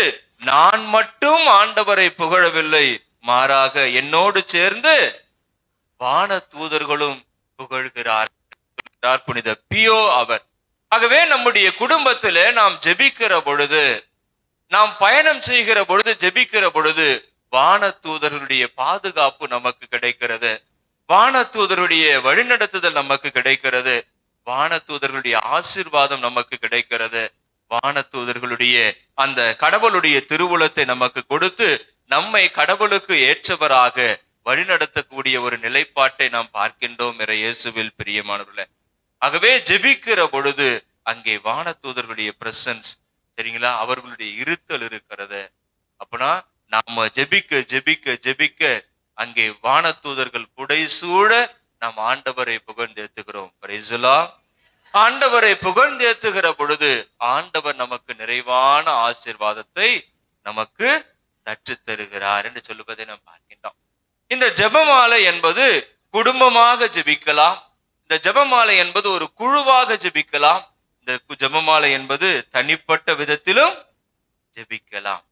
நான் மட்டும் ஆண்டவரை புகழவில்லை, மாறாக என்னோடு சேர்ந்து வானதூதர்களும் புகழ்கிறார் புனித பியோ அவர். ஆகவே நம்முடைய குடும்பத்திலே நாம் ஜெபிக்கிற பொழுது, நாம் பயணம் செய்கிற பொழுது, ஜெபிக்கிற பொழுது வானதூதர்களுடைய பாதுகாப்பு நமக்கு கிடைக்கிறது, வானதூதருடைய வழிநடத்துதல் நமக்கு கிடைக்கிறது, வானதூதர்களுடைய ஆசீர்வாதம் நமக்கு கிடைக்கிறது, வானதூதர்களுடைய அந்த கடவுளுடைய திருவுளத்தை நமக்கு கொடுத்து நம்மை கடவுளுக்கு ஏற்றவராக வழிநடத்தக்கூடிய ஒரு நிலைப்பாட்டை நாம் பார்க்கின்றோம். இயேசுவில் பிரியமானவர்களே, ஆகவே ஜெபிக்கிற பொழுது அங்கே வானதூதர்களுடைய பிரசன்ஸ், சரிங்களா, அவர்களுடைய இருத்தல் இருக்கிறது. அப்பனா நாம ஜெபிக்க ஜெபிக்க ஜெபிக்க அங்கே வானதூதர்கள் புடைசூழ நாம் ஆண்டவரை புகழ்ந்தேத்துகிறோம். Price the Lord. ஆண்டவரை புகழ்ந்தேத்துகிற பொழுது ஆண்டவர் நமக்கு நிறைவான ஆசீர்வாதத்தை நமக்கு கற்றுத் தருகிறார் என்று சொல்லுவதை நாம் பார்க்கின்றோம். இந்த ஜெபமாலை என்பது குடும்பமாக ஜெபிக்கலாம், இந்த ஜெபமாலை என்பது ஒரு குழுவாக ஜெபிக்கலாம், இந்த ஜெபமாலை என்பது தனிப்பட்ட விதத்திலும் ஜெபிக்கலாம்.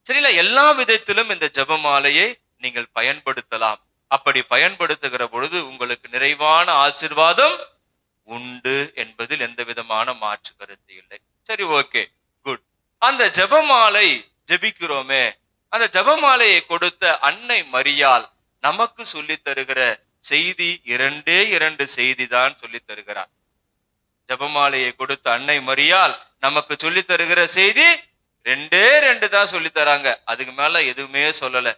சரிங்களா? எல்லா விதத்திலும் இந்த ஜெபமாலையை நீங்கள் பயன்படுத்தலாம். அப்படி பயன்படுத்துகிற பொழுது உங்களுக்கு நிறைவான ஆசீர்வாதம் உண்டு என்பதில் எந்த விதமான மாற்று கருத்து இல்லை. சரி, ஓகே, குட். அந்த ஜெபமாலை ஜெபிக்கிறோமே, அந்த ஜெபமாலையை கொடுத்த அன்னை மரியாள் நமக்கு சொல்லி தருகிற செய்தி 2 செய்தி தான் சொல்லி தருகிறார். ஜெபமாலையை கொடுத்த அன்னை மரியாள் நமக்கு சொல்லி தருகிற செய்தி 2 தான் சொல்லி தராங்க. அதுக்கு மேல எதுவுமே சொல்லல.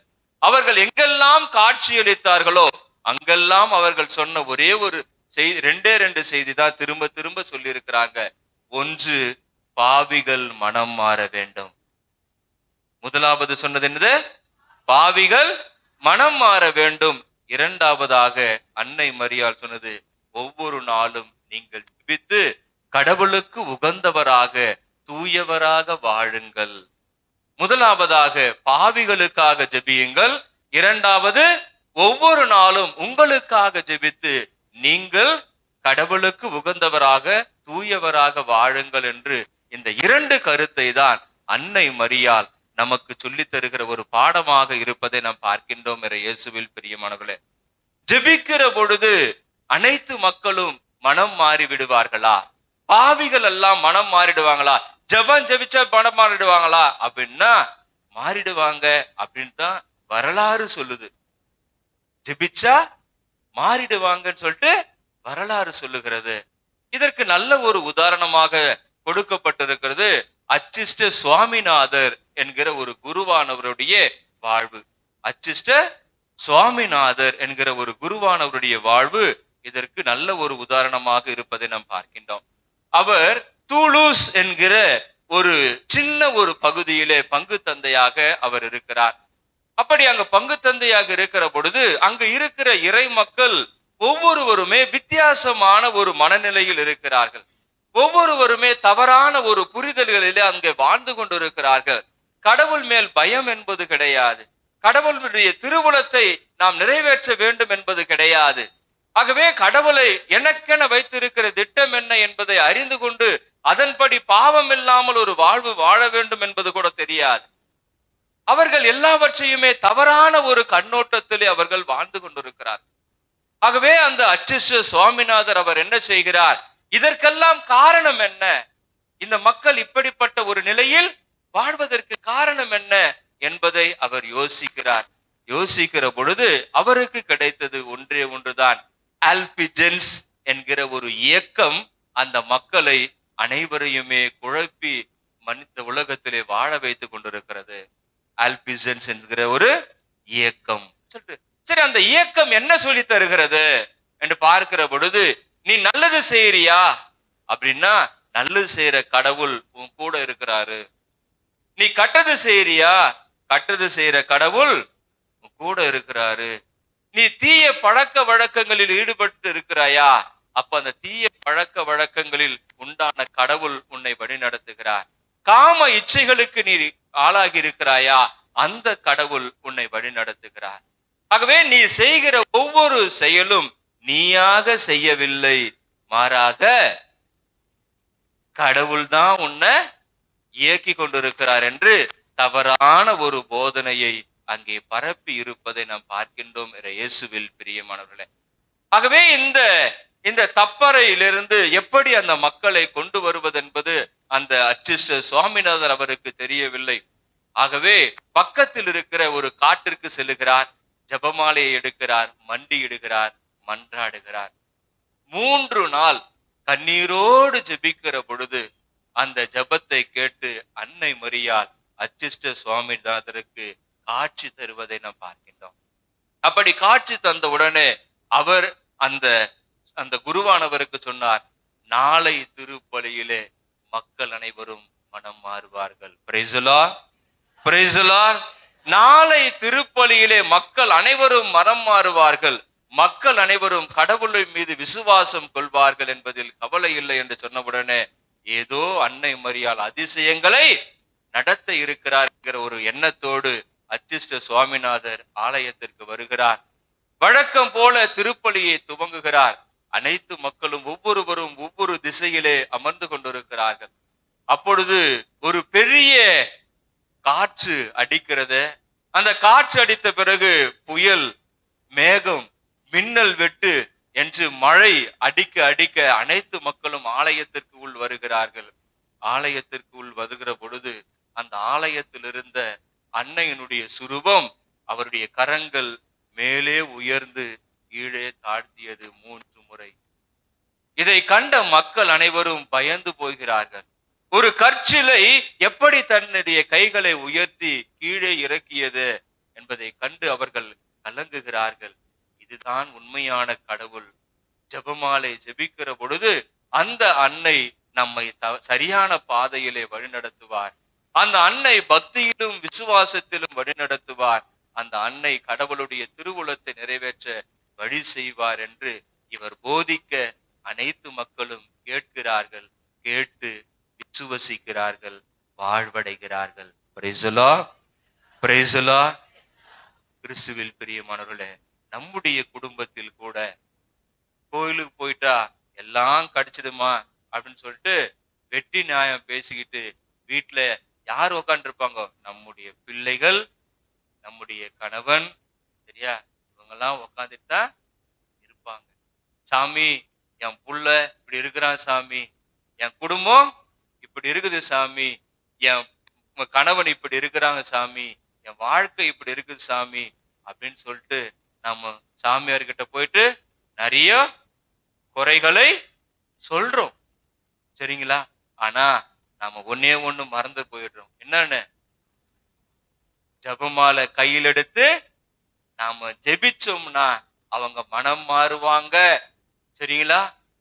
அவர்கள் எங்கெல்லாம் காட்சியளித்தார்களோ அங்கெல்லாம் அவர்கள் சொன்ன ஒரே ஒரு செய்தி, 2 செய்தி தான் திரும்ப திரும்ப சொல்லி இருக்கிறாங்க. ஒன்று, பாவிகள் மனம் மாற வேண்டும். முதலாவது சொன்னது என்னது? பாவிகள் மனம் மாற வேண்டும். இரண்டாவதாக அன்னை மரியாள் சொன்னது, ஒவ்வொரு நாளும் நீங்கள் ஜெபித்து கடவுளுக்கு உகந்தவராக தூயவராக வாழுங்கள். முதலாவதாக பாவிகளுக்காக ஜெபியுங்கள். இரண்டாவது, ஒவ்வொரு நாளும் உங்களுக்காக ஜெபித்து நீங்கள் கடவுளுக்கு உகந்தவராக தூயவராக வாழுங்கள் என்று இந்த 2 கருத்தை தான் அன்னை மரியாள் நமக்கு சொல்லித் தருகிற ஒரு பாடமாக இருப்பதை நாம் பார்க்கின்றோம். இயேசுவில் பிரியமானவர்களே, ஜெபிக்கிற பொழுது அனைத்து மக்களும் மனம் மாறி விடுவார்களா? பாவிகள் எல்லாம் மனம் மாறிடுவாங்களா? ஜெபிச்சா மனம் மாறிடுவாங்களா? அப்படின்னா மாறிடுவாங்க அப்படின்னு தான் வரலாறு சொல்லுது. ஜெபிச்சா மாறிடுவாங்கன்னு சொல்லிட்டு வரலாறு சொல்லுகிறது. இதற்கு நல்ல ஒரு உதாரணமாக கொடுக்கப்பட்டிருக்கிறது அச்சிஷ்ட சுவாமிநாதர் என்கிற ஒரு குருவானவருடைய வாழ்வு. அச்சிஷ்ட சுவாமிநாதர் என்கிற ஒரு குருவானவருடைய வாழ்வு இதற்கு நல்ல ஒரு உதாரணமாக இருப்பதை நாம் பார்க்கின்றோம். அவர் தூலூஸ் என்கிற ஒரு சின்ன ஒரு பகுதியிலே பங்கு தந்தையாக அவர் இருக்கிறார். அப்படி அங்க பங்கு தந்தையாக இருக்கிற பொழுது அங்கு இருக்கிற இறை மக்கள் ஒவ்வொருவருமே வித்தியாசமான ஒரு மனநிலையில் இருக்கிறார்கள். ஒவ்வொருவருமே தவறான ஒரு புரிதல்களிலே அங்கே வாழ்ந்து கொண்டிருக்கிறார்கள். கடவுள் மேல் பயம் என்பது கிடையாது. கடவுளுடைய திருவுளத்தை நாம் நிறைவேற்ற வேண்டும் என்பது கிடையாது. ஆகவே கடவுளை எனக்கென வைத்திருக்கிற திட்டம் என்ன என்பதை அறிந்து கொண்டு அதன்படி பாவம் இல்லாமல் ஒரு வாழ்வு வாழ வேண்டும் என்பது கூட தெரியாது. அவர்கள் எல்லாவற்றையுமே தவறான ஒரு கண்ணோட்டத்திலே அவர்கள் வாழ்ந்து கொண்டிருக்கிறார். ஆகவே அந்த அச்சிஷ்ட சுவாமிநாதர் அவர் என்ன செய்கிறார்? இதற்கெல்லாம் காரணம் என்ன? இந்த மக்கள் இப்படிப்பட்ட ஒரு நிலையில் வாழ்வதற்கு காரணம் என்ன என்பதை அவர் யோசிக்கிறார். யோசிக்கிற பொழுது அவருக்கு கிடைத்தது ஒன்றே ஒன்றுதான். ஆல்பிஜென்ஸ் என்கிற ஒரு இயக்கம் அந்த மக்களை அனைவரையுமே குழப்பி மனித உலகத்திலே வாழ வைத்துக் கொண்டிருக்கிறது. ஆல்பிஜென்ஸ் என்கிற ஒரு இயக்கம். சரி, அந்த இயக்கம் என்ன சொல்லி தருகிறது என்று பார்க்கிற பொழுது, நீ நல்லது செய்யறியா அப்படின்னா நல்லது செய்யற கடவுள் உன் கூட இருக்கிறாரு. நீ கட்டது செய்யறியா, கட்டது செய்யற கடவுள் உன் கூட இருக்கிறாரு. நீ தீய பழக்க வழக்கங்களில் ஈடுபட்டு இருக்கிறாயா, அப்ப அந்த தீய பழக்க வழக்கங்களில் உண்டான கடவுள் உன்னை வழி நடத்துகிறார். காம இச்சைகளுக்கு நீ ஆளாகி இருக்கிறாயா, அந்த கடவுள் உன்னை வழி நடத்துகிறார். ஆகவே நீ செய்கிற ஒவ்வொரு செயலும் நீயாக செய்யவில்லை, மாறாக கடவுள் தான் உன்னை இயக்கி கொண்டிருக்கிறார் என்று தவறான ஒரு போதனையை அங்கே பரப்பி இருப்பதை நாம் பார்க்கின்றோம். இயேசுவில் பிரியமானவர்களே, ஆகவே இந்த தப்பறையிலிருந்து எப்படி அந்த மக்களை கொண்டு வருவது என்பது அந்த அச்சிஷ்ட சுவாமிநாதர் அவருக்கு தெரியவில்லை. ஆகவே பக்கத்தில் இருக்கிற ஒரு காட்டிற்கு செல்லுகிறார், ஜெபமாலையை எடுக்கிறார், மண்டியிடுகிறார், மன்றாடுகிறார். 3 நாள் கண்ணீரோடு ஜெபிக்கிற பொழுது அந்த ஜெபத்தை கேட்டு அன்னை மரியாள் அச்சிஷ்ட சுவாமிநாதருக்கு காட்சி தருவதை நாம் பார்க்கின்றோம். அப்படி காட்சி தந்த உடனே அவர் அந்த குருவானவருக்கு சொன்னார், நாளை திருப்பலியிலே மக்கள் அனைவரும் மனம் மாறுவார்கள். Praise the Lord, praise the Lord. நாளை திருப்பலியிலே மக்கள் அனைவரும் மனம் மாறுவார்கள், மக்கள் அனைவரும் கடவுளின் மீது விசுவாசம் கொள்வார்கள் என்பதில் கவலை இல்லை என்று சொன்னவுடனே ஏதோ அன்னை மரியாள் அதிசயங்களை நடத்த இருக்கிறார் என்கிற ஒரு எண்ணத்தோடு அச்சிஷ்ட சுவாமிநாதர் ஆலயத்திற்கு வருகிறார். வழக்கம் போல திருப்பலியை துவங்குகிறார். அனைத்து மக்களும் ஒவ்வொருவரும் ஒவ்வொரு திசையிலே அமர்ந்து கொண்டிருக்கிறார்கள். அப்பொழுது ஒரு பெரிய காற்று அடிக்கிறது. அந்த காற்று அடித்த பிறகு புயல், மேகம், மின்னல் வெட்டு என்று மழை அடிக்க அடிக்க அனைத்து மக்களும் ஆலயத்திற்கு உள் வருகிறார்கள். ஆலயத்திற்கு உள் வருகிற பொழுது அந்த ஆலயத்தில் இருந்த அன்னையினுடைய சுரூபம், அவருடைய கரங்கள் மேலே உயர்ந்து கீழே தாழ்த்தியது 3 முறை. இதை கண்ட மக்கள் அனைவரும் பயந்து போகிறார்கள். ஒரு கற்சிலை எப்படி தன்னுடைய கைகளை உயர்த்தி கீழே இறக்கியது என்பதை கண்டு அவர்கள் கலங்குகிறார்கள். இதுதான் உண்மையான கடவுள். ஜெபமாலை ஜெபிக்கிற பொழுது அந்த அன்னை நம்மை சரியான பாதையிலே வழிநடத்துவார். அந்த அன்னை பக்தியிலும் விசுவாசத்திலும் வழிநடத்துவார். அந்த அன்னை கடவுளுடைய திருவுளத்தை நிறைவேற்ற வழி செய்வார் என்று இவர் போதிக்க அனைத்து மக்களும் கேட்கிறார்கள், கேட்டு விசுவசிக்கிறார்கள், வாழ்வடைகிறார்கள். Praise the Lord, praise the Lord. கிறிஸ்துவில் பிரியமானவர்களே, நம்முடைய குடும்பத்தில் கூட கோயிலுக்கு போயிட்டா பாங் கடிச்சிடுமா அப்படின்னு சொல்லிட்டு வெட்டி நியாயம் பேசிக்கிட்டு வீட்டுல யார் உக்காந்துருப்பாங்க? நம்முடைய பிள்ளைகள், நம்முடைய கணவன், சரியா, இவங்கெல்லாம் உக்காந்துட்டு தான் இருப்பாங்க. சாமி, என் புள்ள இப்படி இருக்கிறான் சாமி, என் குடும்பம் இப்படி இருக்குது சாமி, என் கணவன் இப்படி இருக்கிறாங்க சாமி, என் வாழ்க்கை இப்படி இருக்குது சாமி அப்படின்னு சொல்லிட்டு நம்ம சாமியார்கிட்ட போயிட்டு நிறைய குறைகளை சொல்றோம், சரிங்களா? ஆனா நாம ஒன்னே ஒண்ணு மறந்து போயிடுறோம். என்னன்னு? ஜெபமாலை கையில் எடுத்து நாம ஜெபிச்சோம்னா அவங்க மனம் மாறுவாங்க, சரிங்களா,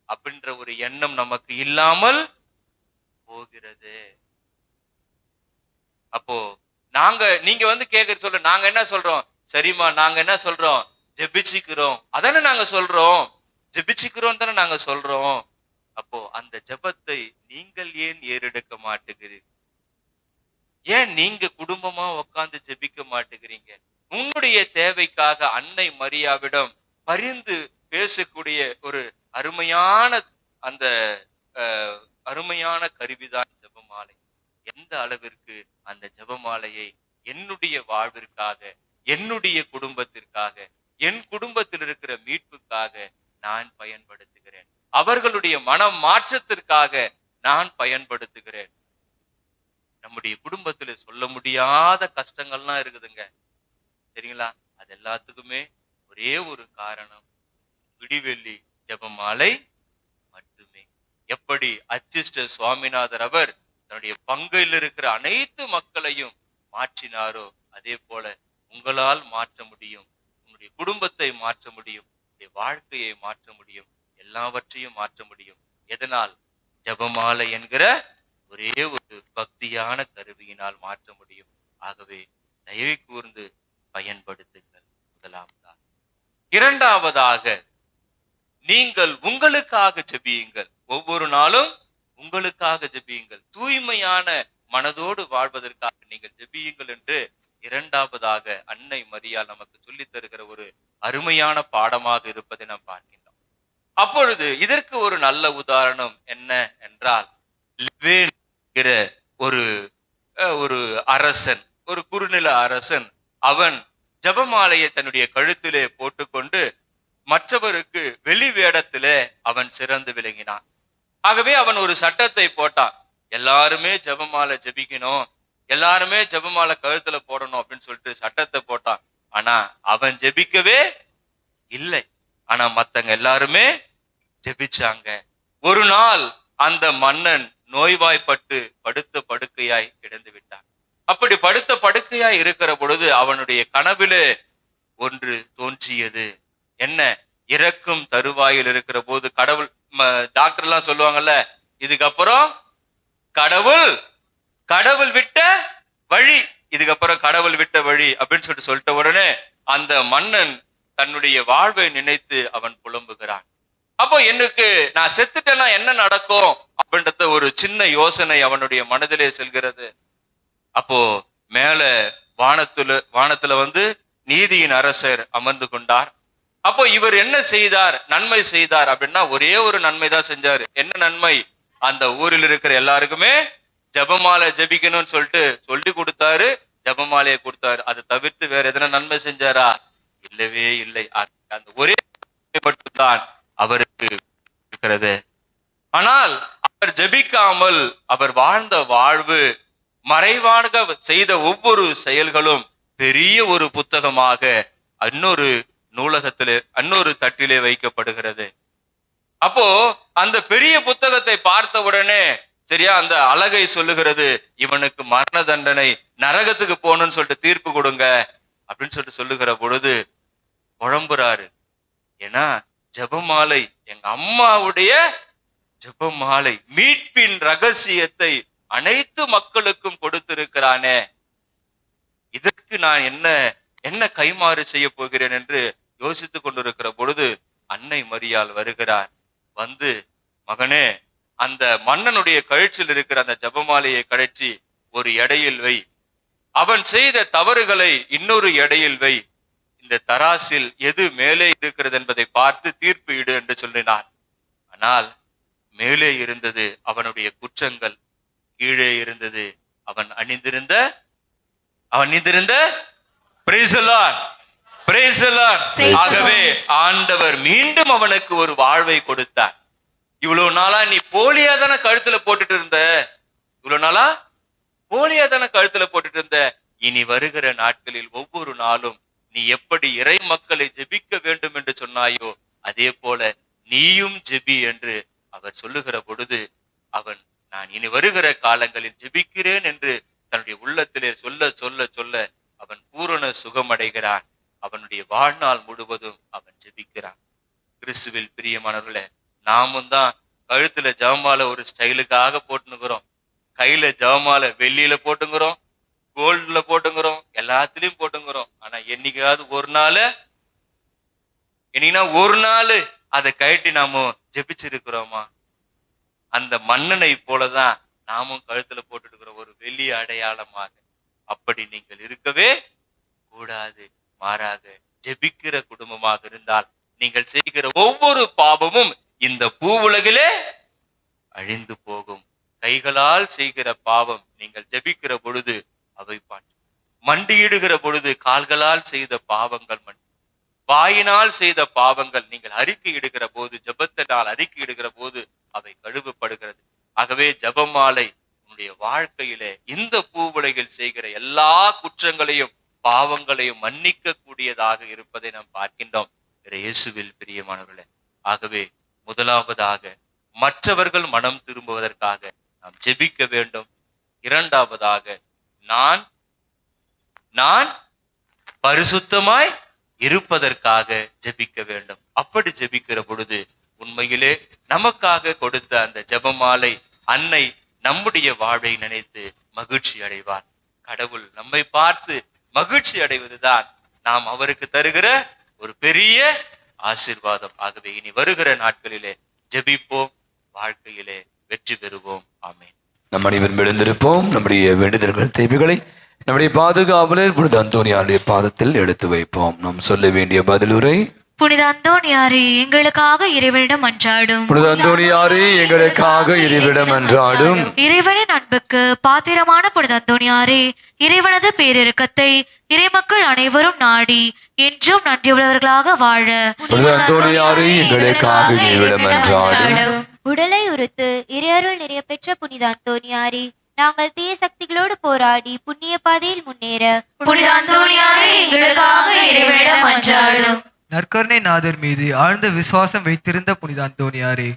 அப்படின்ற ஒரு எண்ணம் நமக்கு இல்லாமல் போகிறது. அப்போ நீங்க கேட்க சொல்ல நாங்க என்ன சொல்றோம்? சரிம்மா, நாங்க என்ன சொல்றோம்? ஜெபிச்சுக்கிறோம், அதானே நாங்க சொல்றோம். ஜெபிச்சுக்கிறோம் தானே நாங்க சொல்றோம். அப்போ அந்த ஜெபத்தை நீங்கள் ஏன் ஏறெடுக்க மாட்டேங்கிறீங்க? ஏன் நீங்க குடும்பமா உட்கார்ந்து ஜெபிக்க மாட்டேங்கிறீங்க? உன்னுடைய தேவைக்காக அன்னை மரியாவிடம் பரிந்து பேசக்கூடிய ஒரு அருமையான அந்த அருமையான கருவிதான் ஜெபமாலை. எந்த அளவிற்கு அந்த ஜெபமாலையை என்னுடைய வாழ்விற்காக, என்னுடைய குடும்பத்திற்காக, என் குடும்பத்தில் இருக்கிற மீட்புக்காக நான் பயன்படுத்துகிறேன், அவர்களுடைய மனம் மாற்றத்திற்காக நான் பயன்படுத்துகிறேன். நம்முடைய குடும்பத்துல சொல்ல முடியாத கஷ்டங்கள்லாம் இருக்குதுங்க, சரிங்களா? அது எல்லாத்துக்குமே ஒரே ஒரு காரணம், விடிவெள்ளி ஜெபமாலை மட்டுமே. எப்படி அச்சிஸ்டர் சுவாமிநாதர் அவர் தன்னுடைய பங்கில் இருக்கிற அனைத்து மக்களையும் மாற்றினாரோ, அதே போல உங்களால் மாற்ற முடியும், உங்களுடைய குடும்பத்தை மாற்ற முடியும், உங்களுடைய வாழ்க்கையை மாற்ற முடியும், எல்லாவற்றையும் மாற்ற முடியும். எதனால்? ஜெபமாலை என்கிற ஒரே ஒரு பக்தியான கருவியினால் மாற்ற முடியும். ஆகவே தயவு கூர்ந்து பயன்படுத்துங்கள். முதலாவதாக. இரண்டாவதாக, நீங்கள் உங்களுக்காக ஜெபியுங்கள். ஒவ்வொரு நாளும் உங்களுக்காக ஜெபியுங்கள். தூய்மையான மனதோடு வாழ்வதற்காக நீங்கள் ஜெபியுங்கள் என்று இரண்டாவதாக அன்னை மரியாள் நமக்கு சொல்லித் தருகிற ஒரு அருமையான பாடமாக இருப்பதை நாம் பார்க்கின்றோம். அப்பொழுது இதற்கு ஒரு நல்ல உதாரணம் என்ன என்றால், ஒரு அரசன், ஒரு குறுநில அரசன், அவன் ஜெபமாலையை தன்னுடைய கழுத்திலே போட்டுக்கொண்டு மற்றவருக்கு வெளி வேடத்திலே அவன் சிறந்து விளங்கினான். ஆகவே அவன் ஒரு சட்டத்தை போட்டான், எல்லாருமே ஜெபமாலை ஜெபிக்கணும், எல்லாருமே ஜெபமாலை கழுத்துல போடணும் அப்படின்னு சொல்லிட்டு சட்டத்தை போட்டான். ஆனா அவன் ஜெபிக்கவே இல்லை, ஆனா மத்தவங்க எல்லாருமே ஜெபிச்சாங்க. ஒரு நாள் அந்த மன்னன் நோய்வாய்ப்பட்டு படுத்த படுக்கையாய் கிடந்து விட்டான். அப்படி படுத்த படுக்கையாய் இருக்கிற பொழுது அவனுடைய கனவிலே ஒன்று தோன்றியது. என்ன? இறக்கும் தருவாயில் இருக்கிற போது கடவுள், டாக்டர் எல்லாம் சொல்லுவாங்கல்ல, இதுக்கப்புறம் கடவுள் விட்ட வழி, இதுக்கப்புறம் கடவுள் விட்ட வழி அப்படின்னு சொல்லிட்ட உடனே அந்த மன்னன் தன்னுடைய வாழ்வை நினைத்து அவன் புலம்புகிறான். அப்போ நான் செத்துட்டேன்னா என்ன நடக்கும் அப்படின்றத ஒரு சின்ன யோசனை அவனுடைய மனதிலே செல்கிறது. அப்போ மேல வானத்துல நீதியின் அரசர் அமர்ந்து கொண்டார். அப்போ இவர் என்ன செய்தார்? நன்மை செய்தார். அப்படின்னா ஒரே ஒரு நன்மை தான் செஞ்சாரு. என்ன நன்மை? அந்த ஊரில் இருக்கிற எல்லாருக்குமே ஜெபமாலை ஜெபிக்கணும்னு சொல்லிட்டு சொல்லி கொடுத்தாரு, ஜெபமாலையை கொடுத்தாரு. அதை தவிர்த்து வேற எதனா நன்மை செஞ்சாரா? இல்லவே இல்லை. அந்த ஒரே மட்டும்தான் அவருக்கு இருக்கிறது. ஆனால் அவர் ஜெபிக்காமல் அவர் வாழ்ந்த வாழ்வு, மறைவாக செய்த ஒவ்வொரு செயல்களும் பெரிய ஒரு புத்தகமாக இன்னொரு நூலகத்திலே, இன்னொரு தட்டிலே வைக்கப்படுகிறது. அப்போ அந்த பெரிய புத்தகத்தை பார்த்த உடனே சரியா அந்த அழகை சொல்லுகிறது, இவனுக்கு மரண தண்டனை, நரகத்துக்கு போகணும்னு சொல்லிட்டு தீர்ப்பு கொடுங்க அப்படின்னு சொல்லிட்டு சொல்லுகிற பொழுது குழம்புறாரு. ஏன்னா ஜெபமாலை, எங்க அம்மாவுடைய ஜெபமாலை, மீட்பின் ரகசியத்தை அனைத்து மக்களுக்கும் கொடுத்திருக்கிறானே, இதற்கு நான் என்ன கைமாறு செய்ய போகிறேன் என்று யோசித்துக் கொண்டிருக்கிற பொழுது அன்னை மரியாள் வருகிறார். வந்து, மகனே, அந்த மன்னனுடைய கழுத்தில் இருக்கிற அந்த ஜெபமாலையை கழற்றி ஒரு எடையில் வை, அவன் செய்த தவறுகளை இன்னொரு எடையில் வை, இந்த தராசில் எது மேலே இருக்கிறது என்பதை பார்த்து தீர்ப்பு இடு என்று சொல்லினார். ஆனால் மேலே இருந்தது அவனுடைய குற்றங்கள், கீழே இருந்தது அவன் அணிந்திருந்த Praise the Lord. Praise the Lord. ஆகவே ஆண்டவர் மீண்டும் அவனுக்கு ஒரு வாழ்வை கொடுத்தார். இவ்வளவு நாளா நீ போலியா தானே கழுத்துல போட்டுட்டு இருந்த, இனி வருகிற நாட்களில் ஒவ்வொரு நாளும் நீ எப்படி இறை மக்களை ஜெபிக்க வேண்டும் என்று சொன்னாயோ அதே போல நீயும் ஜெபி என்று அவர் சொல்லுகிற பொழுது அவன் நான் இனி வருகிற காலங்களில் ஜெபிக்கிறேன் என்று தன்னுடைய உள்ளத்திலே சொல்ல சொல்ல சொல்ல அவன் பூரண சுகமடைகிறான். அவனுடைய வாழ்நாள் முழுவதும் அவன் ஜெபிக்கிறான். கிறிஸ்துவில் பிரியமானவர்களே, நாமும் தான் கழுத்துல ஜவமால ஒரு ஸ்டைலுக்காக போட்டுனுக்கிறோம், கையில ஜவமால வெள்ளியில போட்டுங்கிறோம், கோல்டுல போட்டுங்கிறோம், எல்லாத்துலயும் போட்டுங்கிறோம். ஆனா என்னைக்காவது ஒரு நாள் அதை கழட்டி நாம ஜெபிச்சிருக்கிறோமா? அந்த மன்னனை போலதான் நாமும் கழுத்துல போட்டுட்டு இருக்கிறோம், ஒரு வெள்ளி அடையாளமாக. அப்படி நீங்கள் இருக்கவே கூடாது. மாறாக ஜெபிக்கிற குடும்பமாக இருந்தால் நீங்கள் செய்கிற ஒவ்வொரு பாவமும் இந்த பூவுலகிலே அழிந்து போகும். கைகளால் செய்கிற பாவம் நீங்கள் ஜெபிக்கிற பொழுது அவை மண்டியிடுகிற பொழுது கால்களால் செய்த பாவங்கள் வாயினால் செய்த பாவங்கள் நீங்கள் அறிக்கையிடுகிற போது, ஜெபத்தினால் அறிக்கையிடுகிற போது அவை கழுவப்படுகிறது. ஆகவே ஜெபமாலை உன்னுடைய வாழ்க்கையிலே இந்த பூவுலகில் செய்கிற எல்லா குற்றங்களையும் பாவங்களையும் மன்னிக்க கூடியதாக இருப்பதை நாம் பார்க்கின்றோம் இயேசுவில் பிரியமானவர்களே. ஆகவே முதலாவதாக மற்றவர்கள் மனம் திரும்புவதற்காக நாம் ஜெபிக்க வேண்டும். இரண்டாவதாக நான் பரிசுத்தமாய் இருப்பதற்காக ஜெபிக்க வேண்டும். அப்படி ஜெபிக்கிற பொழுது உண்மையிலே நமக்காக கொடுத்த அந்த ஜெபமாலை அன்னை நம்முடைய வாழ்வை நினைத்து மகிழ்ச்சி அடைவார். கடவுள் நம்மை பார்த்து மகிழ்ச்சி அடைவதுதான் நாம் அவருக்கு தருகிற ஒரு பெரிய ஆசீர்வாதம். ஆகவே இனி வருகிற நாட்களிலே ஜெபிப்போம், வாழ்க்கையிலே வெற்றி பெறுவோம். ஆமென். நம் அனைவரும் எழுந்திருப்போம். நம்முடைய வேண்டுதல்கள் தேவைகளை நம்முடைய பாதுகாவலர் புனித அந்தோனியாருடைய பாதத்தில் எடுத்து வைப்போம். நாம் சொல்ல வேண்டிய பதிலுரை: புனித அந்தோனியாரே, எங்களுக்காக இறைவனிடம் மன்றாடும். புனித அந்தோனியாரே, எங்களுக்காக இறைவனிடம் மன்றாடும். இறைவனின் அன்புக்கு பாத்திரமான புனித அந்தோனியாரே, இறைவனது பேரிரக்கத்தை இறைமக்கள் அனைவரும் நாடி என்றும் நன்றியுள்ளவர்களாக வாழ புனித அந்தோனியாரே, எங்களுக்காக இறைவனிடம் மன்றாடும். உடலை உறுத்து இறையருள் நிறைய பெற்ற புனித அந்தோனியாரே, நாங்கள் தீய சக்திகளோடு போராடி புண்ணிய பாதையில் முன்னேற புனித அந்தோனியாரே, எங்களுக்காக இறைவனிடம் மன்றாடும். நற்கருணை நாதர் மீது ஆழ்ந்த விசுவாசம் வைத்திருந்த புனித அந்தோனியாரே,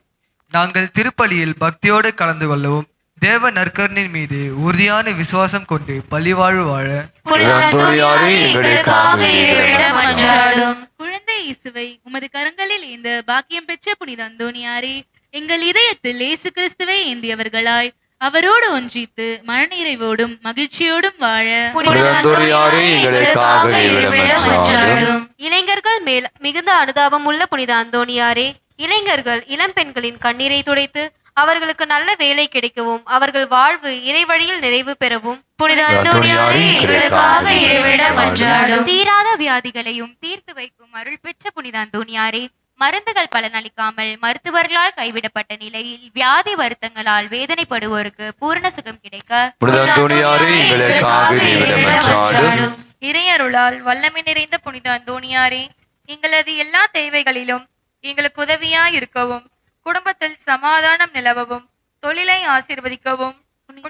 நாங்கள் திருப்பலியில் பக்தியோடு கலந்து கொள்ளவும் தேவ நற்கருணின் மீது உறுதியான விசுவாசம் கொண்டு பழிவாழ்வு வாழ புனித அந்தோனியாரே, எங்களுக்காக இறைவனிடம் மன்றாடும். குழந்தை இயேசுவை உமது கரங்களில் இந்த பாக்கியம் பெற்ற புனித அந்தோனியாரே, எங்கள் இதயத்தில் இயேசு கிறிஸ்துவை ஏந்தியவர்களாய் அவரோடு ஒன்றித்து மனநிறைவோடும் மகிழ்ச்சியோடும் வாழ புனித அந்தோனியாரே, எங்களுக்காக இறைவனிடம் மன்றாடும். இளைஞர்கள் மேல் மிகுந்த அனுதாபம் உள்ள புனித அந்தோனியாரே, இளைஞர்கள் இளம் பெண்களின் கண்ணீரை துடைத்து அவர்களுக்கு நல்ல வேலை கிடைக்கவும் அவர்கள் வாழ்வு இறை வழியில் நிறைவு பெறவும் புனித அந்தோனியாரே, எங்களுக்காக இறைவனிடம் மன்றாடும். தீராத வியாதிகளையும் தீர்த்து வைக்கும் அருள் பெற்ற புனித அந்தோனியாரே, மருந்துகள் பலனளிக்காமல் மருத்துவர்களால் கைவிடப்பட்ட நிலையில் வியாதி வருத்தங்களால் வேதனைப்படுவோருக்கு பூரண சுகம் கிடைக்க புனித அந்தோனியாரே, எங்களுக்காக இறைவனிடம் மன்றாடும். இறையருளால் வல்லமை நிறைந்த புனித அந்தோனியாரே, எங்களது எல்லா தேவைகளிலும் எங்களுக்கு உதவியாய் இருக்கவும், குடும்பத்தில் சமாதானம் நிலவவும், தொழிலை ஆசீர்வதிக்கவும்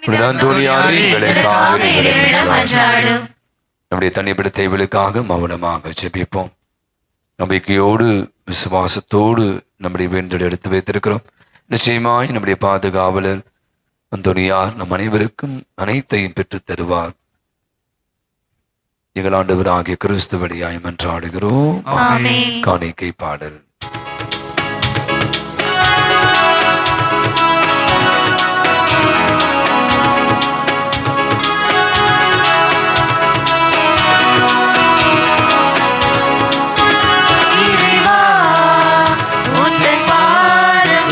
புனித அந்தோனியாரே, எங்களுக்காக இறைவனிடம் மன்றாடும். நம்முடைய தனிப்பட்ட தேவைகளுக்காக மௌனமாக ஜெபிப்போம். நம்பிக்கையோடு விசுவாசத்தோடு நம்முடைய வேண்டுதல் எடுத்து வைத்திருக்கிறோம். நிச்சயமாய் நம்முடைய பாதுகாவலர் அந்தோனியார் நம் அனைவருக்கும் அனைத்தையும் பெற்றுத் தருவார். எங்கள் ஆண்டவராகிய கிறிஸ்து வழியாய் மன்றாடுகிறோம். காணிக்கை பாடல். இறைவா, உந்தன் பாதம்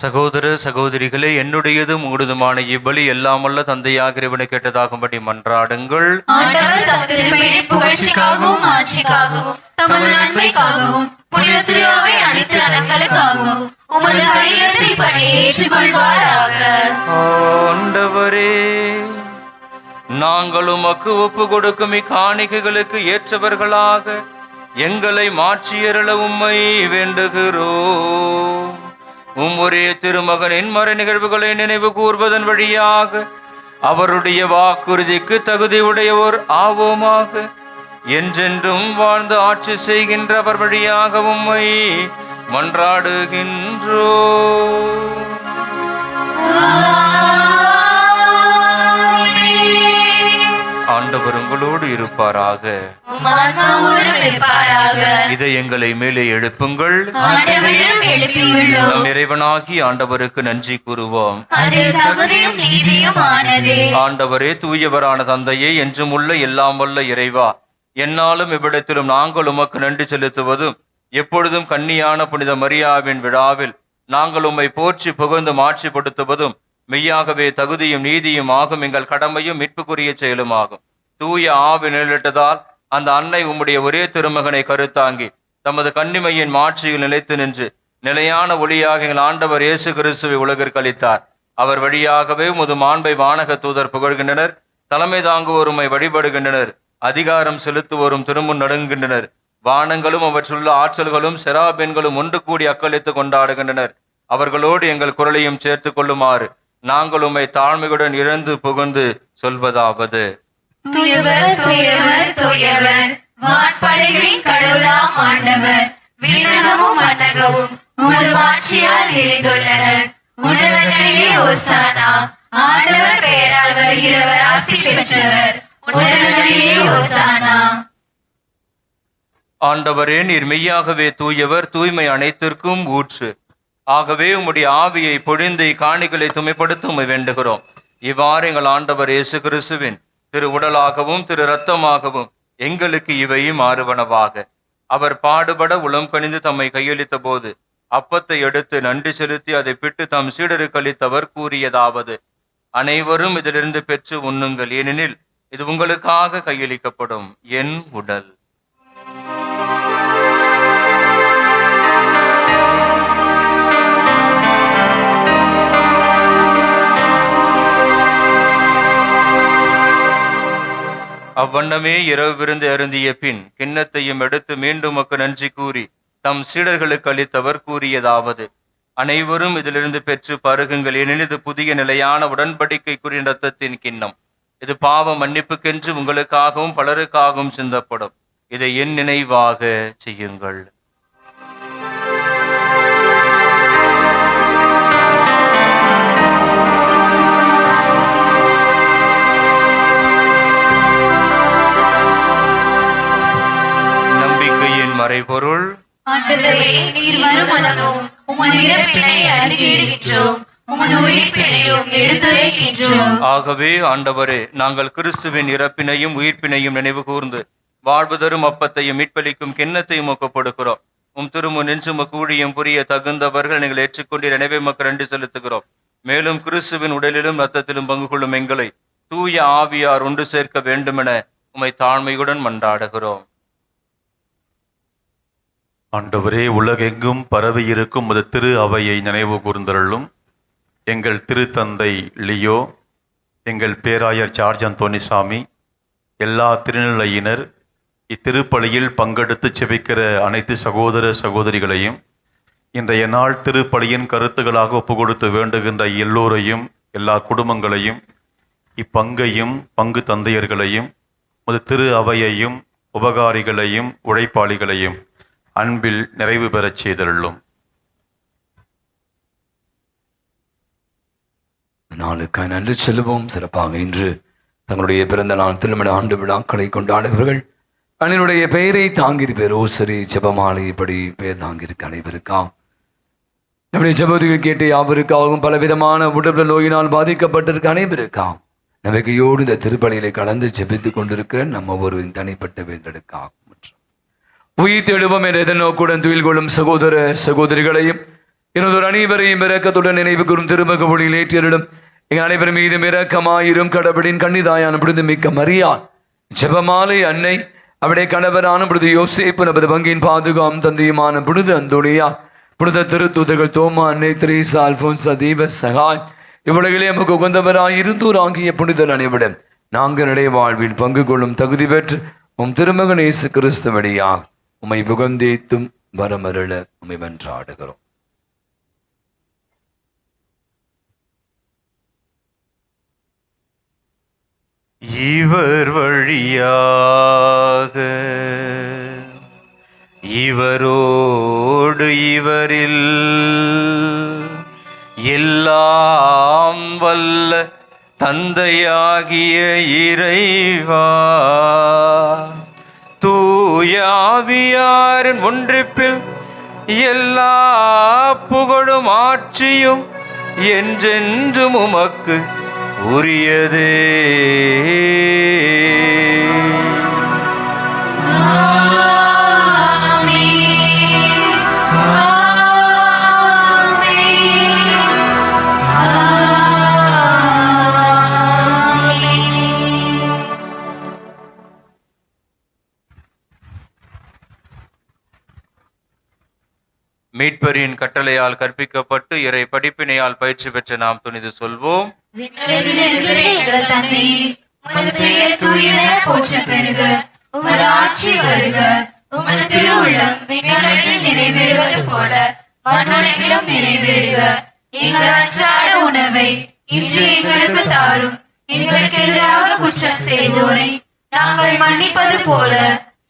சகோதர சகோதரிகளே, என்னுடையதும் உங்களுதுமான இவ்வழி எல்லாமல்ல தந்தையாக இறைவனை கேட்டதாகும்படி மன்றாடுங்கள். ஆண்டவர் தம் திருப்பெயரின் புகழ்ச்சிக்காகவும் ஆட்சிக்காகவும் தமது நன்மைக்காகவும் புனித திருவை அனைத்து நலன்களுக்காகவும் உமது கையெழுத்தை பணியை ஏற்றுக்கொள்வாராக. ஆண்டவரே, நாங்கள் உமக்கு ஒப்பு கொடுக்கும் இக்காணிக்கைகளுக்கு ஏற்றவர்களாக எங்களை மாற்றியருள உம்மை வேண்டுகிறோம். ஒரே திருமகனின் மறை நிகழ்வுகளை நினைவு கூர்வதன் வழியாக அவருடைய வாக்குறுதிக்கு தகுதியுடையோர் ஆவோமாக. என்றென்றும் வாழ்ந்து ஆட்சி செய்கின்ற அவர் வழியாக உம்மை மன்றாடுகின்றோம். ஆண்டவர் உங்களோடு இருப்பாராக. இதை எங்களை மேலே எழுப்புங்கள். நம் இறைவனாகி ஆண்டவருக்கு நன்றி கூறுவோம். ஆண்டவரே, தூயவரான தந்தையே, என்றும் உள்ள எல்லாம் வல்ல இறைவா, என்னாலும் இவ்விடத்திலும் நாங்கள் உமக்கு நன்றி செலுத்துவதும் எப்பொழுதும் கன்னியான புனித மரியாவின் விழாவில் நாங்கள் உம்மை போற்றி புகழ்ந்து மாட்சிப்படுத்துவதும் மெய்யாகவே தகுதியும் நீதியும் ஆகும் எங்கள் கடமையும் மீட்புக்குரிய செயலுமாகும். தூய ஆவி நிழலிட்டதால் அந்த அன்னை உம்முடைய ஒரே திருமகனை கருத்தாங்கி தமது கன்னிமையின் மாட்சியில் நிலைத்து நின்று நிலையான ஒளியாக எங்கள் ஆண்டவர் இயேசு கிறிஸ்துவை உலகிற்கு அளித்தார். அவர் வழியாகவே உமது மாண்பை வானக தூதர் புகழ்கின்றனர். தலைமை தாங்குவோருமை வழிபடுகின்றனர். அதிகாரம் செலுத்துவோரும் திருமுன் நடுங்குகின்றனர். வானங்களும் அவற்றுள்ள ஆற்றல்களும் செராபீன்களும் ஒன்று கூடி அக்களித்து கொண்டாடுகின்றனர். அவர்களோடு எங்கள் குரலையும் சேர்த்து கொள்ளுமாறு நாங்கள் உம்மை தாழ்மையுடன் இழந்து புகுந்து சொல்வதாவது: தூயவர் தூயவர் தூயவர், வான்படைகளின் கடவுளாம் ஆண்டவர், விண்ணகமும் மண்ணகமும் உமது மாட்சியால் நிறைந்துள்ளன. உன்னதங்களிலே ஓசானா. ஆண்டவர் பெயரால் வருகிறவர் ஆசி பெற்றவர். உன்னதங்களிலே ஓசானா. ஆண்டவரே, நீர் மெய்யாகவே தூயவர், தூய்மை அனைத்திற்கும் ஊற்று. ஆகவே உம்முடைய ஆவியை பொழிந்து காணிகளை துமைப்படுத்த உம்மை வேண்டுகிறோம். இவ்வாறு எங்கள் ஆண்டவர் இயேசு கிறிஸ்துவின் திரு உடலாகவும் திரு இரத்தமாகவும் எங்களுக்கு இவையும் மாறுவனவாக. அவர் பாடுபட உளம் கணிந்து தம்மை கையளித்த போது அப்பத்தை எடுத்து நன்றி செலுத்தி அதை பிட்டு தம் சீடருக்கு அளித்தவர் கூறியதாவது: அனைவரும் இதிலிருந்து பெற்று உண்ணுங்கள், ஏனெனில் இது உங்களுக்காக கையளிக்கப்படும் என் உடல். அவ்வண்ணமே இரவு விருந்து அருந்திய பின் கிண்ணத்தையும் எடுத்து மீண்டும் உமக்கு நன்றி கூறி தம் சீடர்களுக்கு அளித்தவர் கூறியதாவது: அனைவரும் இதிலிருந்து பெற்று பருகுங்கள், ஏனெனில் இது புதிய நிலையான உடன்படிக்கைக்குரிய இரத்தத்தின் கிண்ணம். இது பாவ மன்னிப்புக்கென்று உங்களுக்காகவும் பலருக்காகவும் சிந்தப்படும். இதை என் நினைவாக செய்யுங்கள். மறைபொருள்: ஆண்டவரே, நீர் வரும் உலகமும் உமது இறப்பினை அறிக்கையிடுகின்றோம், உமது உயிர்ப்பினையும் எடுத்துரைக்கின்றோம். ஆகவே ஆண்டவரே, நாங்கள் கிறிஸ்துவின் இறப்பினையும் உயிர்ப்பினையும் நினைவு கூர்ந்து வாழ்வு தரும் அப்பத்தையும் மீட்பளிக்கும் கிண்ணத்தையும் ஒக்கப்படுகிறோம். உம் திருமு நின்று கூடியும் புரிய தகுந்தவர்கள் நீங்கள் ஏற்றுக்கொண்டு நினைவை மக்கள் நன்றி செலுத்துகிறோம். மேலும் கிறிஸ்துவின் உடலிலும் இரத்தத்திலும் பங்கு கொள்ளும் எங்களை தூய ஆவியார் ஒன்று சேர்க்க வேண்டுமென உம்மை தாழ்மையுடன் மன்றாடுகிறோம். ஆண்டவரே, உலகெங்கும் பரவி இருக்கும் உமது திரு அவையை நினைவு கூர்ந்தருளும். எங்கள் திருத்தந்தை லியோ, எங்கள் பேராயர் ஜார்ஜ் அந்தோனிசாமி, எல்லா திருநிலையினர், இத்திருப்பலியில் பங்கெடுத்து செபிக்கிற அனைத்து சகோதர சகோதரிகளையும், இன்றைய நாள் திருப்பலியின் கருத்துக்களாக ஒப்புக்கொடுத்து வேண்டுகின்ற எல்லோரையும், எல்லா குடும்பங்களையும், இப்பங்கையும் பங்கு தந்தையர்களையும், உமது திரு அவையையும், உபகாரிகளையும், உழைப்பாளிகளையும் அன்பில் நிறைவு பெறச் செய்தருளும். நாளுக்காக நன்றி செல்வோம். சிறப்பாக இன்று தங்களுடைய பிறந்த நாள் திருமண ஆண்டு விழாக்களை கொண்டாடுகிறவர்கள் அனைவருடைய பெயரை தாங்கியிருப்ப ரோசரி ஜெபமாலைப்படி பெயர் தாங்கியிருக்க அனைவருக்காக நம்முடைய ஜெபத்துகள் கேட்டு யாவருக்காகவும் பலவிதமான உடல் நோயினால் பாதிக்கப்பட்டிருக்க அனைவருக்காக நம்பிக்கையோடு இந்த திருப்பலியிலே கலந்து ஜெபித்துக் கொண்டிருக்கிற நம்ம ஒருவரின் தனிப்பட்ட வேண்டலுக்காக உயிர் தெழுவோம் என்ற நோக்குடன் துயில் கொள்ளும் சகோதர சகோதரிகளையும் எனதொரு அனைவரையும் இரக்கத்துடன் நினைவு கூறும் திருமக ஒளியில் ஏற்றியரிடம் எங்கள் அனைவரும் மீதும் இரக்கமாயிரும். கடவுளின் கன்னிதாயான புனித மிக்க மரியாள் ஜெபமாலை அன்னை, அவருடைய கணவரான புனித யோசேப்பு, நமது பங்கின் பாதுகாம் தந்தையுமான புனித அந்தோனியார், புனித திருத்தூதர்கள் தோமா, அன்னை தெரேசா, அல்போன்சா, தீப சகாய், இவ்வுலகிலே நமக்கு உகந்தவராய் இருந்தோர் ஆகிய புனிதர் அனைவரும் நாங்கள் இடைய வாழ்வில் பங்கு கொள்ளும் தகுதி பெற்று உம் திருமகன் இயேசு கிறிஸ்து வழியாக உம்மை புகழ்ந்தேத்தும் வரமருள உம்மை வென்றாடுகிறோம். இவர் வழியாக இவரோடு இவரில் எல்லாம் வல்ல தந்தையாகிய இறைவா, தூயாவியாரின் ஒன்றிப்பில் எல்லா புகழும் ஆட்சியும் என்றென்றும் உமக்கு உரியதே. மீட்பரின் கட்டளையால் கற்பிக்கப்பட்டு இறை படிப்பினையால் பயிற்சி பெற்ற நாம் துணிந்து சொல்வோம். நிறைவேறுவது போல மண்ணுலகிலும் நிறைவேறுக. எங்கள் அன்றாட உணவை இன்று எங்களுக்கு தாரும். எங்களுக்கு எதிராக குற்றம் செய்தோரை நாங்கள் மன்னிப்பது போல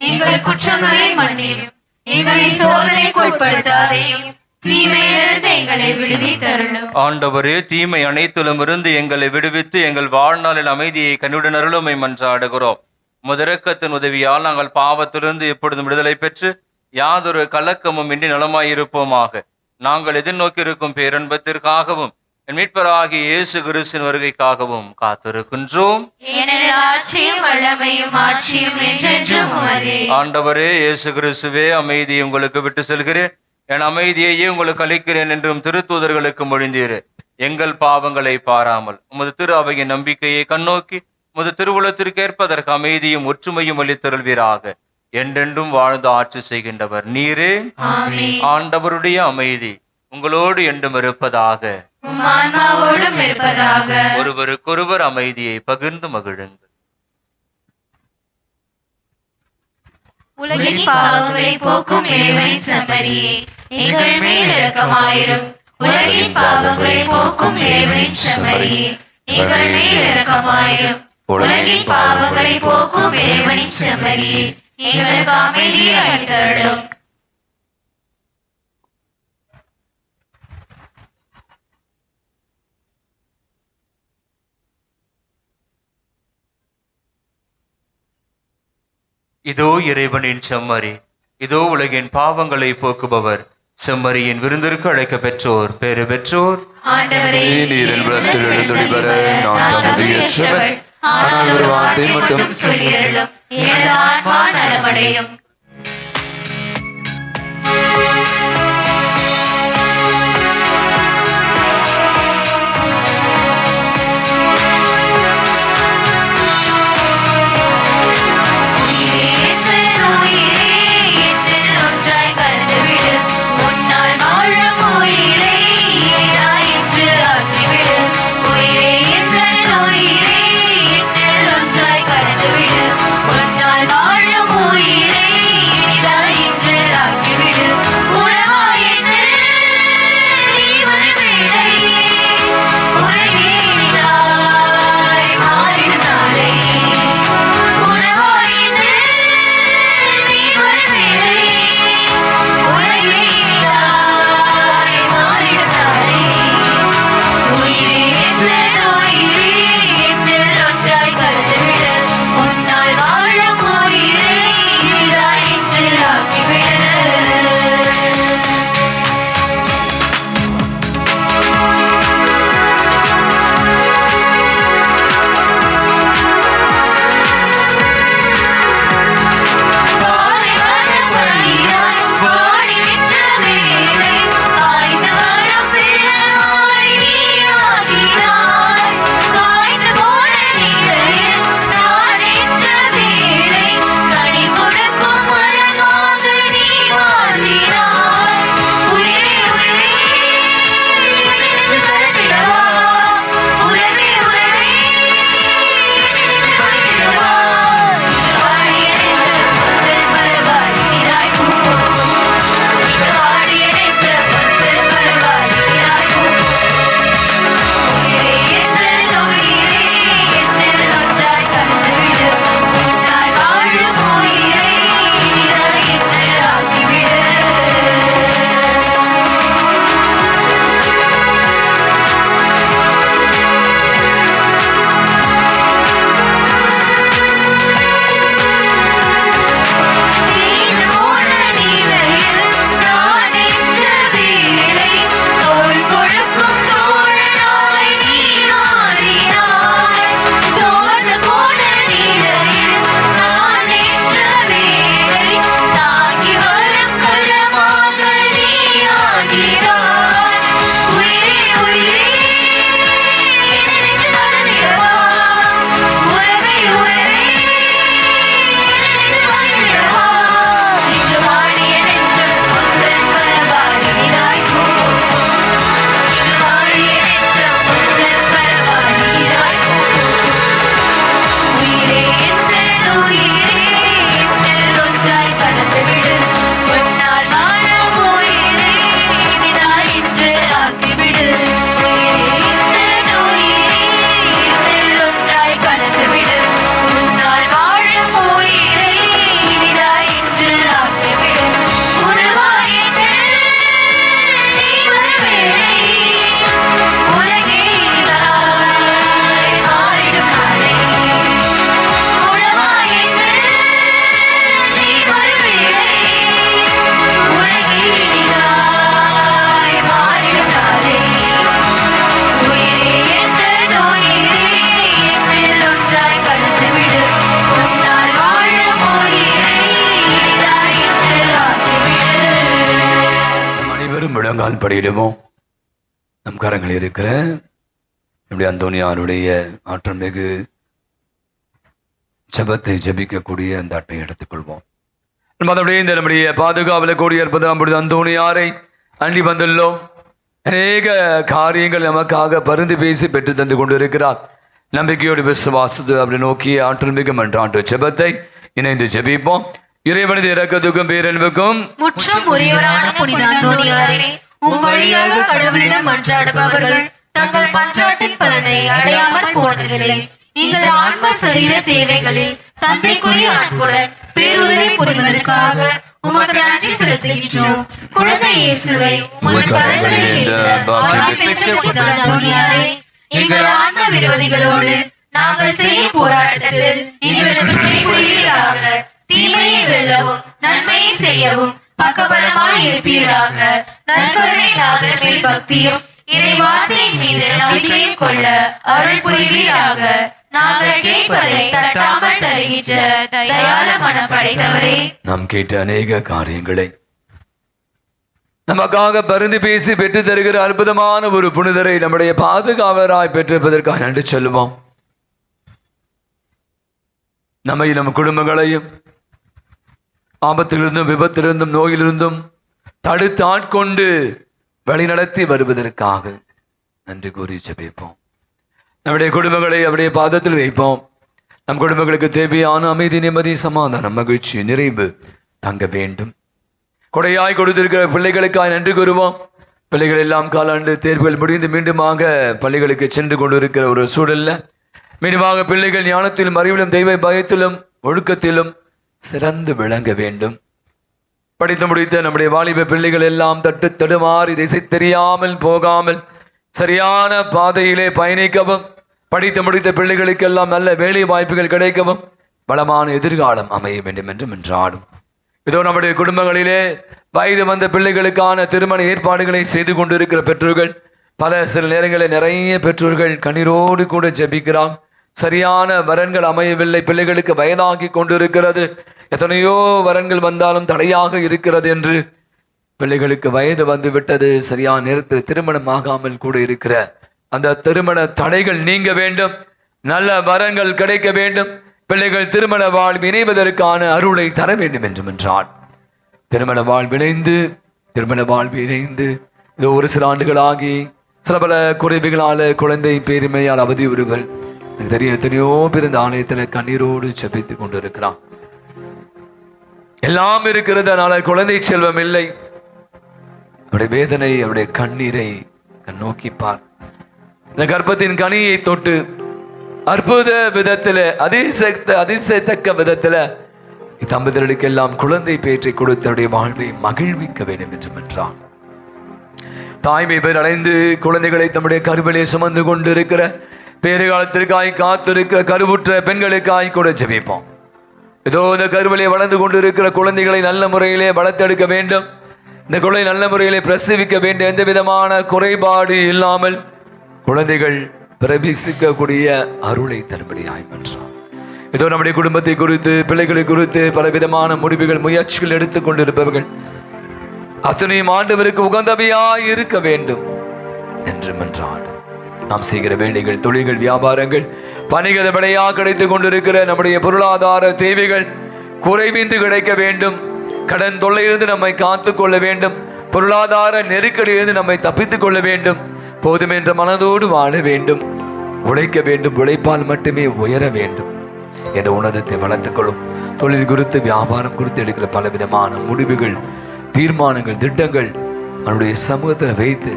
எங்கள் குற்றங்களை மன்னியும். எங்களை சோதனைக்கு உட்படுத்தாதையும் தீமையிலிருந்து எங்களை விடுவித்தருளும். ஆண்டவரே, தீமை அனைத்திலும் இருந்து எங்களை விடுவித்து எங்கள் வாழ்நாளில் அமைதியை கனிவுடன் அருளுமை மன்றாடுகிறோம். முதரக்கத்தின் உதவியால் நாங்கள் பாவத்திலிருந்து எப்பொழுதும் விடுதலை பெற்று யாதொரு கலக்கமும் இன்றி நலமாயிருப்போமாக. நாங்கள் எதிர்நோக்கி இருக்கும் பேரன்பத்திற்காகவும் என் மீட்பராகிய இயேசு கிறிஸ்துவின் வருகைக்காகவும் காத்திருக்கின்றோம். ஆண்டவரே இயேசு கிறிஸ்துவே, அமைதியை உங்களுக்கு விட்டு செல்கிறேன், என் அமைதியையே உங்களுக்கு அளிக்கிறேன் என்றும் திருத்தூதர்களுக்கு மொழிந்தீர். எங்கள் பாவங்களை பாராமல் உமது திரு அவையின் நம்பிக்கையை கண்ணோக்கி உமது திருவுளத்திற்கேற்பதற்கு அமைதியும் ஒற்றுமையும் அளித்தருள்வீராக. என்றென்றும் வாழ்ந்து ஆட்சி செய்கின்றவர் நீரே. ஆண்டவருடைய அமைதி உங்களோடு என்றும் இருப்பதாக. ஒருவருக்கொருவர் அமைதியை பகிர்ந்து மகிழுங்கள். உலகின் பாவங்களை போக்கும் இறைவனின் செம்மறியே, எங்கள் மேல் இரக்கமாயிரும். உலகின் பாவங்களை போக்கும் இறைவனின் செம்மறியே, எங்கள் மேல் இரக்கமாயிரும். உலகின் பாவங்களை போக்கும் இறைவனின் செம்மறியே, எங்களுக்கு அமைதியை அளித்தருளும். இதோ இறைவனின் செம்மறி, இதோ உலகின் பாவங்களை போக்குபவர். செம்மறியின் விருந்திற்கு அழைக்க பெற்றோர் பேறு பெற்றோர். ஆனால் ஒரு வார்த்தை மட்டும் சொல்லியருளும், எனது ஆன்மா நலமடையும். உயிரே எல்லோரும் முழங்கால் படியிடுவோம். நம் கரங்களில் இருக்கிற நம்முடைய அந்தோனியாருடைய ஆற்றல் மிகு ஜபத்தை ஜபிக்கக்கூடிய அந்த அட்டையை எடுத்துக்கொள்வோம். மற்றபடி இந்த நம்முடைய பாதுகாவல கூடிய இருப்பது அந்தோனியாரை அண்டி வந்துள்ளோம். அநேக காரியங்கள் நமக்காக பரிந்து பேசி பெற்று தந்து கொண்டிருக்கிறார். நம்பிக்கையோடு விசுவாசத்தை அப்படி நோக்கி ஆற்றல் மிகு மன்றாட்டு ஜெபத்தை இணைந்து ஜெபிப்போம். இறைவனது இரக்கத்துக்கும் பேரன்புக்கும் முற்றும் உரியவரான புனித அந்தோனியாரே, உம் வழியாக கடவுளிடம் மன்றாடுபவர்கள் தங்கள் மன்றாட்டின் பலனை அடையாமற் போனதில்லை. எங்கள் ஆன்ம சரீர தேவைகளில் தந்தைக்குரிய அன்புடன் பேருதவி புரிவதற்காக உமக்கு நன்றி செலுத்துகின்றோம். குழந்தை இயேசுவை உமது கரங்களில் பெற்ற புனித அந்தோனியாரே, எங்கள் ஆன்ம விரோதிகளோடு நாங்கள் செய்யும் போராட்டத்தில் எங்களுக்கு துணை புரிவீராக. தீமையை வெல்லவும் நன்மையை செய்யவும் பக்கபலமாய் இருப்பீராக. நற்கருணை நாதர் மேல் பக்தியும் இறை வார்த்தையின் மீது நம்பிக்கையும் கொள்ள அருள் புரிவீராக. நாங்கள் கேட்பதை தட்டாமல் தருகின்ற தயால மனம் படைத்தவரே, நாம் கேட்ட அநேக காரியங்களை நமக்காக பரிந்து பேசி பெற்று தருகிற அற்புதமான ஒரு புனிதரை நம்முடைய பாதுகாவலராய் பெற்றிருப்பதற்காக நன்றி சொல்லுவோம். நம்மை நம் குடும்பங்களையும் ஆபத்திலிருந்தும் விபத்திலிருந்தும் நோயிலிருந்தும் தடுத்து ஆட்கொண்டு வழிநடத்தி வருவதற்காக நன்றி கூறி ஜெபிப்போம். நம்முடைய குடும்பங்களை அவருடைய பாதத்தில் வைப்போம். நம் குடும்பங்களுக்கு தேவையான அமைதி, நிம்மதி, சமாதானம், மகிழ்ச்சி, நிறைவு தங்க வேண்டும். கொடையாய் கொடுத்திருக்கிற பிள்ளைகளுக்காய் நன்றி கூறுவோம். பிள்ளைகள் எல்லாம் காலாண்டு தேர்வுகள் முடிந்து மீண்டுமாக பள்ளிகளுக்கு சென்று கொண்டிருக்கிற ஒரு சூழல்ல மீண்டுமாக பிள்ளைகள் ஞானத்திலும் அறிவிலும் தெய்வ பயத்திலும் ஒழுக்கத்திலும் சிறந்து விளங்க வேண்டும். படித்து முடித்த நம்முடைய வாலிப பிள்ளைகள் எல்லாம் தட்டு தடுமாறி திசை தெரியாமல் போகாமல் சரியான பாதையிலே பயணிக்கவும், படித்து முடித்த பிள்ளைகளுக்கெல்லாம் நல்ல வேலை வாய்ப்புகள் கிடைக்கவும் வளமான எதிர்காலம் அமைய வேண்டும் என்று மன்றாடும். இதோ நம்முடைய குடும்பங்களிலே வயது வந்த பிள்ளைகளுக்கான திருமண ஏற்பாடுகளை செய்து கொண்டிருக்கிற பெற்றோர்கள், சில நேரங்களில் நிறைய பெற்றோர்கள் கண்ணீரோடு கூட ஜெபிக்கிறாங்க. சரியான வரன்கள் அமையவில்லை, பிள்ளைகளுக்கு வயதாகி கொண்டிருக்கிறது, எத்தனையோ வரன்கள் வந்தாலும் தடையாக இருக்கிறது என்று பிள்ளைகளுக்கு வயது வந்து விட்டது, சரியான நேரத்தில் திருமணம் ஆகாமல் கூட இருக்கிற அந்த திருமண தடைகள் நீங்க வேண்டும், நல்ல வரன்கள் கிடைக்க வேண்டும், பிள்ளைகள் திருமண வாழ்வு இணைவதற்கான அருளை தர வேண்டும் என்று என்றான். திருமண வாழ்வு இணைந்து இது ஒரு சில ஆண்டுகளாகி சில பல குறைவுகளால குழந்தை பேரிமையால் அவதியுறுகள் எனக்கு தெரிய எத்தனையோ பேர் இந்த ஆலயத்தில் கண்ணீரோடு ஜெபித்துக் கொண்டிருக்கிறான். எல்லாம் இருக்கிறது, அதனால குழந்தை செல்வம் இல்லை. அவருடைய வேதனை, அவருடைய கண்ணீரை நோக்கிப்பார். இந்த கர்ப்பத்தின் கனியை தொட்டு அற்புத விதத்துல அதிசயத்தக்க விதத்துல தம்பதிகளுக்கு எல்லாம் குழந்தை பேற்றை கொடுத்தவருடைய வாழ்வை மகிழ்விக்க வேண்டும் என்று என்றான். தாய்மை பேர் அடைந்து குழந்தைகளை தம்முடைய கருவிலே சுமந்து கொண்டிருக்கிற பேறு காலத்திற்காய் காத்திருக்கிற கருவுற்ற பெண்களுக்காய் கூட ஜெபிப்போம். ஏதோ இந்த கருவிலே வளர்ந்து கொண்டிருக்கிற குழந்தைகளை நல்ல முறையிலே வளர்த்தெடுக்க வேண்டும், இந்த குழந்தை நல்ல முறையிலே பிரசவிக்க வேண்டும், எந்த விதமான குறைபாடு இல்லாமல் குழந்தைகள் பிரவேசிக்கக்கூடிய அருளை தரும்படியாய் என்றார். ஏதோ நம்முடைய குடும்பத்தை குறித்து பிள்ளைகளை குறித்து பல விதமான முடிவுகள் முயற்சிகள் எடுத்துக் கொண்டிருப்பவர்கள் அத்தனையும் ஆண்டவருக்கு உகந்தவையாய் இருக்க வேண்டும் என்று மன்றாடு. நாம் செய்கிற வேலைகள், தொழில்கள், வியாபாரங்கள், பணிகள் விடையாக கிடைத்துக் கொண்டிருக்கிற நம்முடைய பொருளாதார தேவைகள் குறைவின்றி கிடைக்க வேண்டும். கடன் தொல்லையிலிருந்து நம்மை காத்துக் கொள்ள வேண்டும். பொருளாதார நெருக்கடியிலிருந்து நம்மை தப்பித்துக் கொள்ள வேண்டும். போதும் என்ற மனதோடு வாழ வேண்டும், உழைக்க வேண்டும், உழைப்பால் மட்டுமே உயர வேண்டும் என்ற உணர்தத்தை வளர்த்துக் கொள்ளும். தொழில் குறித்து, வியாபாரம் குறித்து எடுக்கிற பல விதமான முடிவுகள், தீர்மானங்கள், திட்டங்கள் அவனுடைய சமூகத்தில் வைத்து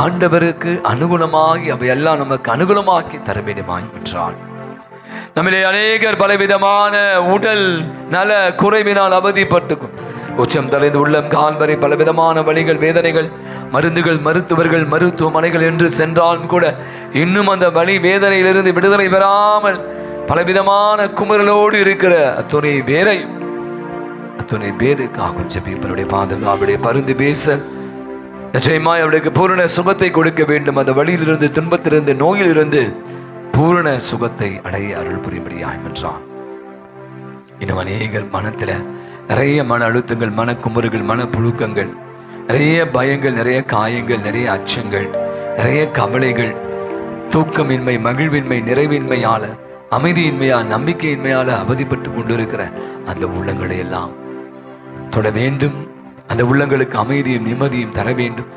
ஆண்டவருக்கு அனுகுணமாகி அவையெல்லாம் நமக்கு அனுகூலமாக்கி தர வேண்டுமாய் என்றால் நம்மிலே அநேகர் பலவிதமான உடல் நல குறைவினால் அவதிப்பட்டுக்கும் உச்சம் தலைந்து உள்ளம் கால் வரை பலவிதமான வலிகள், வேதனைகள், மருந்துகள், மருத்துவர்கள், மருத்துவமனைகள் என்று சென்றாலும் கூட இன்னும் அந்த வலி வேதனையிலிருந்து விடுதலை பெறாமல் பலவிதமான குமுறலோடு இருக்கிற அத்துணை பேருக்காகும் ஜெபிப்பவருடைய பாதுகாவலுடைய பருந்து பேச நிச்சயமாய் அவளுக்கு பூரண சுகத்தை கொடுக்க வேண்டும். அந்த வழியிலிருந்து, துன்பத்திலிருந்து, நோயிலிருந்து பூரண சுகத்தை அடைய அருள் புரியும்படியாய் என்றான். இன்னும் அநேகர் மனத்துல நிறைய மன அழுத்தங்கள், மனக்குமுறுகள், மனப்புழுக்கங்கள், நிறைய பயங்கள், நிறைய காயங்கள், நிறைய அச்சங்கள், நிறைய கவலைகள், தூக்கமின்மை, மகிழ்வின்மை, நிறைவின்மையால, அமைதியின்மையால், நம்பிக்கையின்மையால அவதிப்பட்டு கொண்டிருக்கிற அந்த உள்ளங்களை எல்லாம் தொட வேண்டும். அந்த உள்ளங்களுக்கு அமைதியும் நிம்மதியும் தர வேண்டும்,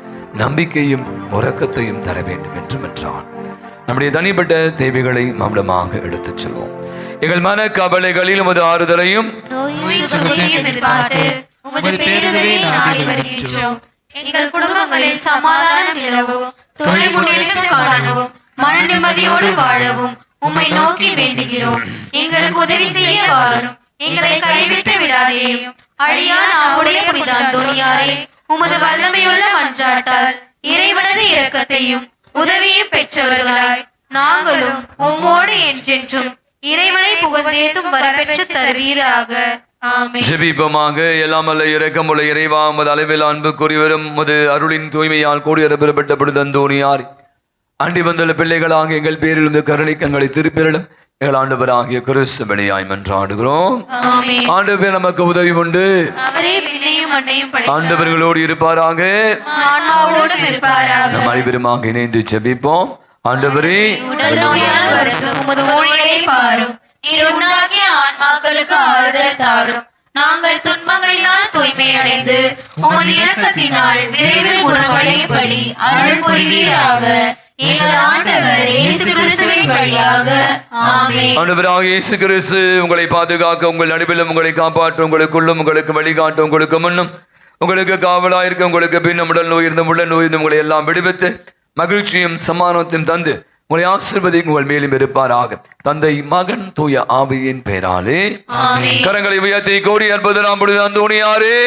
நம்பிக்கையும் உறக்கத்தையும் தர வேண்டும் என்றான். நம்முடைய தனிப்பட்ட தேவைகளை மௌனமாக எடுத்துச் செல்வோம். எங்கள் மன கவலைகளில் உமது ஆறுதலையும் எங்கள் குடும்பங்களில் சமாதானம் நிலவும், தொழில் முன்னேற்றம் காணவும், மன நிம்மதியோடு வாழவும் உம்மை நோக்கி வேண்டுகிறோம். எங்களுக்கு உதவி செய்ய வாரும், எங்களை கைவிட்டு விடாதேயும். அழியா நாமுடைய புனித அந்தோனியாரே, உமது வல்லமையுள்ள மன்றாட்டால் இறைவனது இரக்கத்தையும் உதவியும் பெற்றவர்களாய் நாங்களும் உம்மோடு என்றென்றும் இறைவனை புகழ்ந்தேத்தும் வரப்பெற்று தருவீராக. ஆமென். ஜெபிப்போமாக. எல்லாம் அல்ல இரக்கமுள்ள இறைவா, உமது அளவில் அன்பு கூறிவரும் உமது அருளின் தூய்மையால் கூடிய பெறப்பட்ட புனித அந்தோனியார் ஆண்டி வந்துள்ள பிள்ளைகளாக எங்கள் பேரில் இந்த கருணை கண்களை திருப்பிரலும் எங்கள் ஆண்டவராகிய கிறிஸ்து பலியாய் மன்றாடுகிறோம். ஆண்டவர் நமக்கு உதவி உண்டு, ஆண்டவர்களோடு இருப்பாராக, நம் அனைவருமாக இணைந்து ஜெபிப்போம். ஆண்டவரே, ஆன்மாக்களுக்கு ஆறுதல் தாரும். நாங்கள் துன்பங்களினால் தூய்மை அடைந்து உமது இரக்கத்தினால் விரைவில் குணமடையும்படி அருள் புரிவீராக. எங்கள் ஆண்டவர் இயேசு கிறிஸ்துவின் வழியாக. ஆமென். ஆண்டவராக இயேசு கிறிஸ்து உங்களை பாதுகாக்க, உங்கள் நடுவிலும் உங்களை காப்பாற்ற, உங்களுக்குள்ளும் உங்களுக்கு வழிகாட்ட, உங்களுக்கு முன்னும் உங்களுக்கு காவலாயிருக்க, உங்களுக்கு பின்னும் உடல் நோயிருந்தும் உள்ள நோயிருந்தும் உங்களை எல்லாம் விடுவித்து மகிழ்ச்சியும் சமாதானத்தையும் தந்து உங்களை ஆசீர்வதி உங்கள் மேலும் இருப்பாராக. தந்தை, மகன், தூய ஆவியின் பெயராலே. கரங்களை உயர்த்தி கோடி அற்புதராம் புனித அந்தோனியாரே,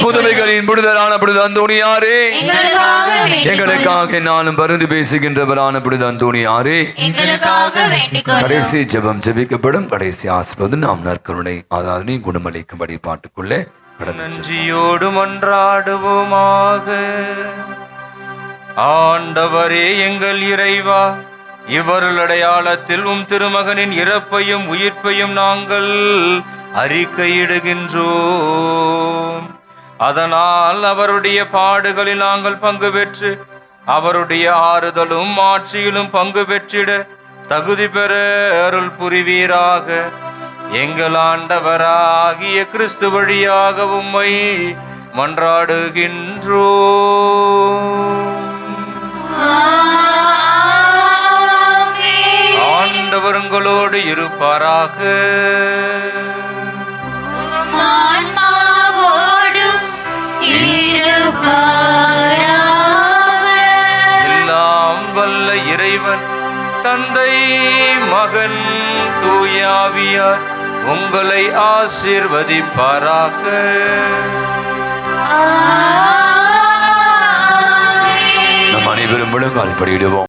புதுமைகளின் புனிதரான புனித அந்தோனியாரே, எங்களுக்காக நானும் பருந்து பேசுகின்றவரான புனித அந்தோனியாரே, கடைசி ஜெபம் ஜெபிக்கப்படும். கடைசி ஆசீர்வாதம் நாம் நற்கருணை ஆராதனை குணமளிக்கும்படி பாட்டுக்குள்ளே நன்றியோடு மன்றாடுவோமாக. ஆண்டவரே எங்கள் இறைவா, இவருள் அடையாளத்தில் உம் திருமகனின் இறப்பையும் உயிர்ப்பையும் நாங்கள் அறிக்கையிடுகின்றோம். அதனால் அவருடைய பாடுகளில் நாங்கள் பங்கு பெற்று அவருடைய ஆறுதலும் ஆட்சியிலும் பங்கு பெற்றிட தகுதி பெற அருள் புரிவீராக. எங்கள் ஆண்டவராகிய கிறிஸ்து வழியாக உம்மை மன்றாடுகின்றோம். ஆண்டவர் உங்களோடு இருப்பாராக. எல்லாம் வல்ல இறைவன் தந்தை, மகன், தூயாவியார் உங்களை ஆசீர்வதிப்பாராக. நம் அனைவரும் முழங்கால் படியிடுவோம்.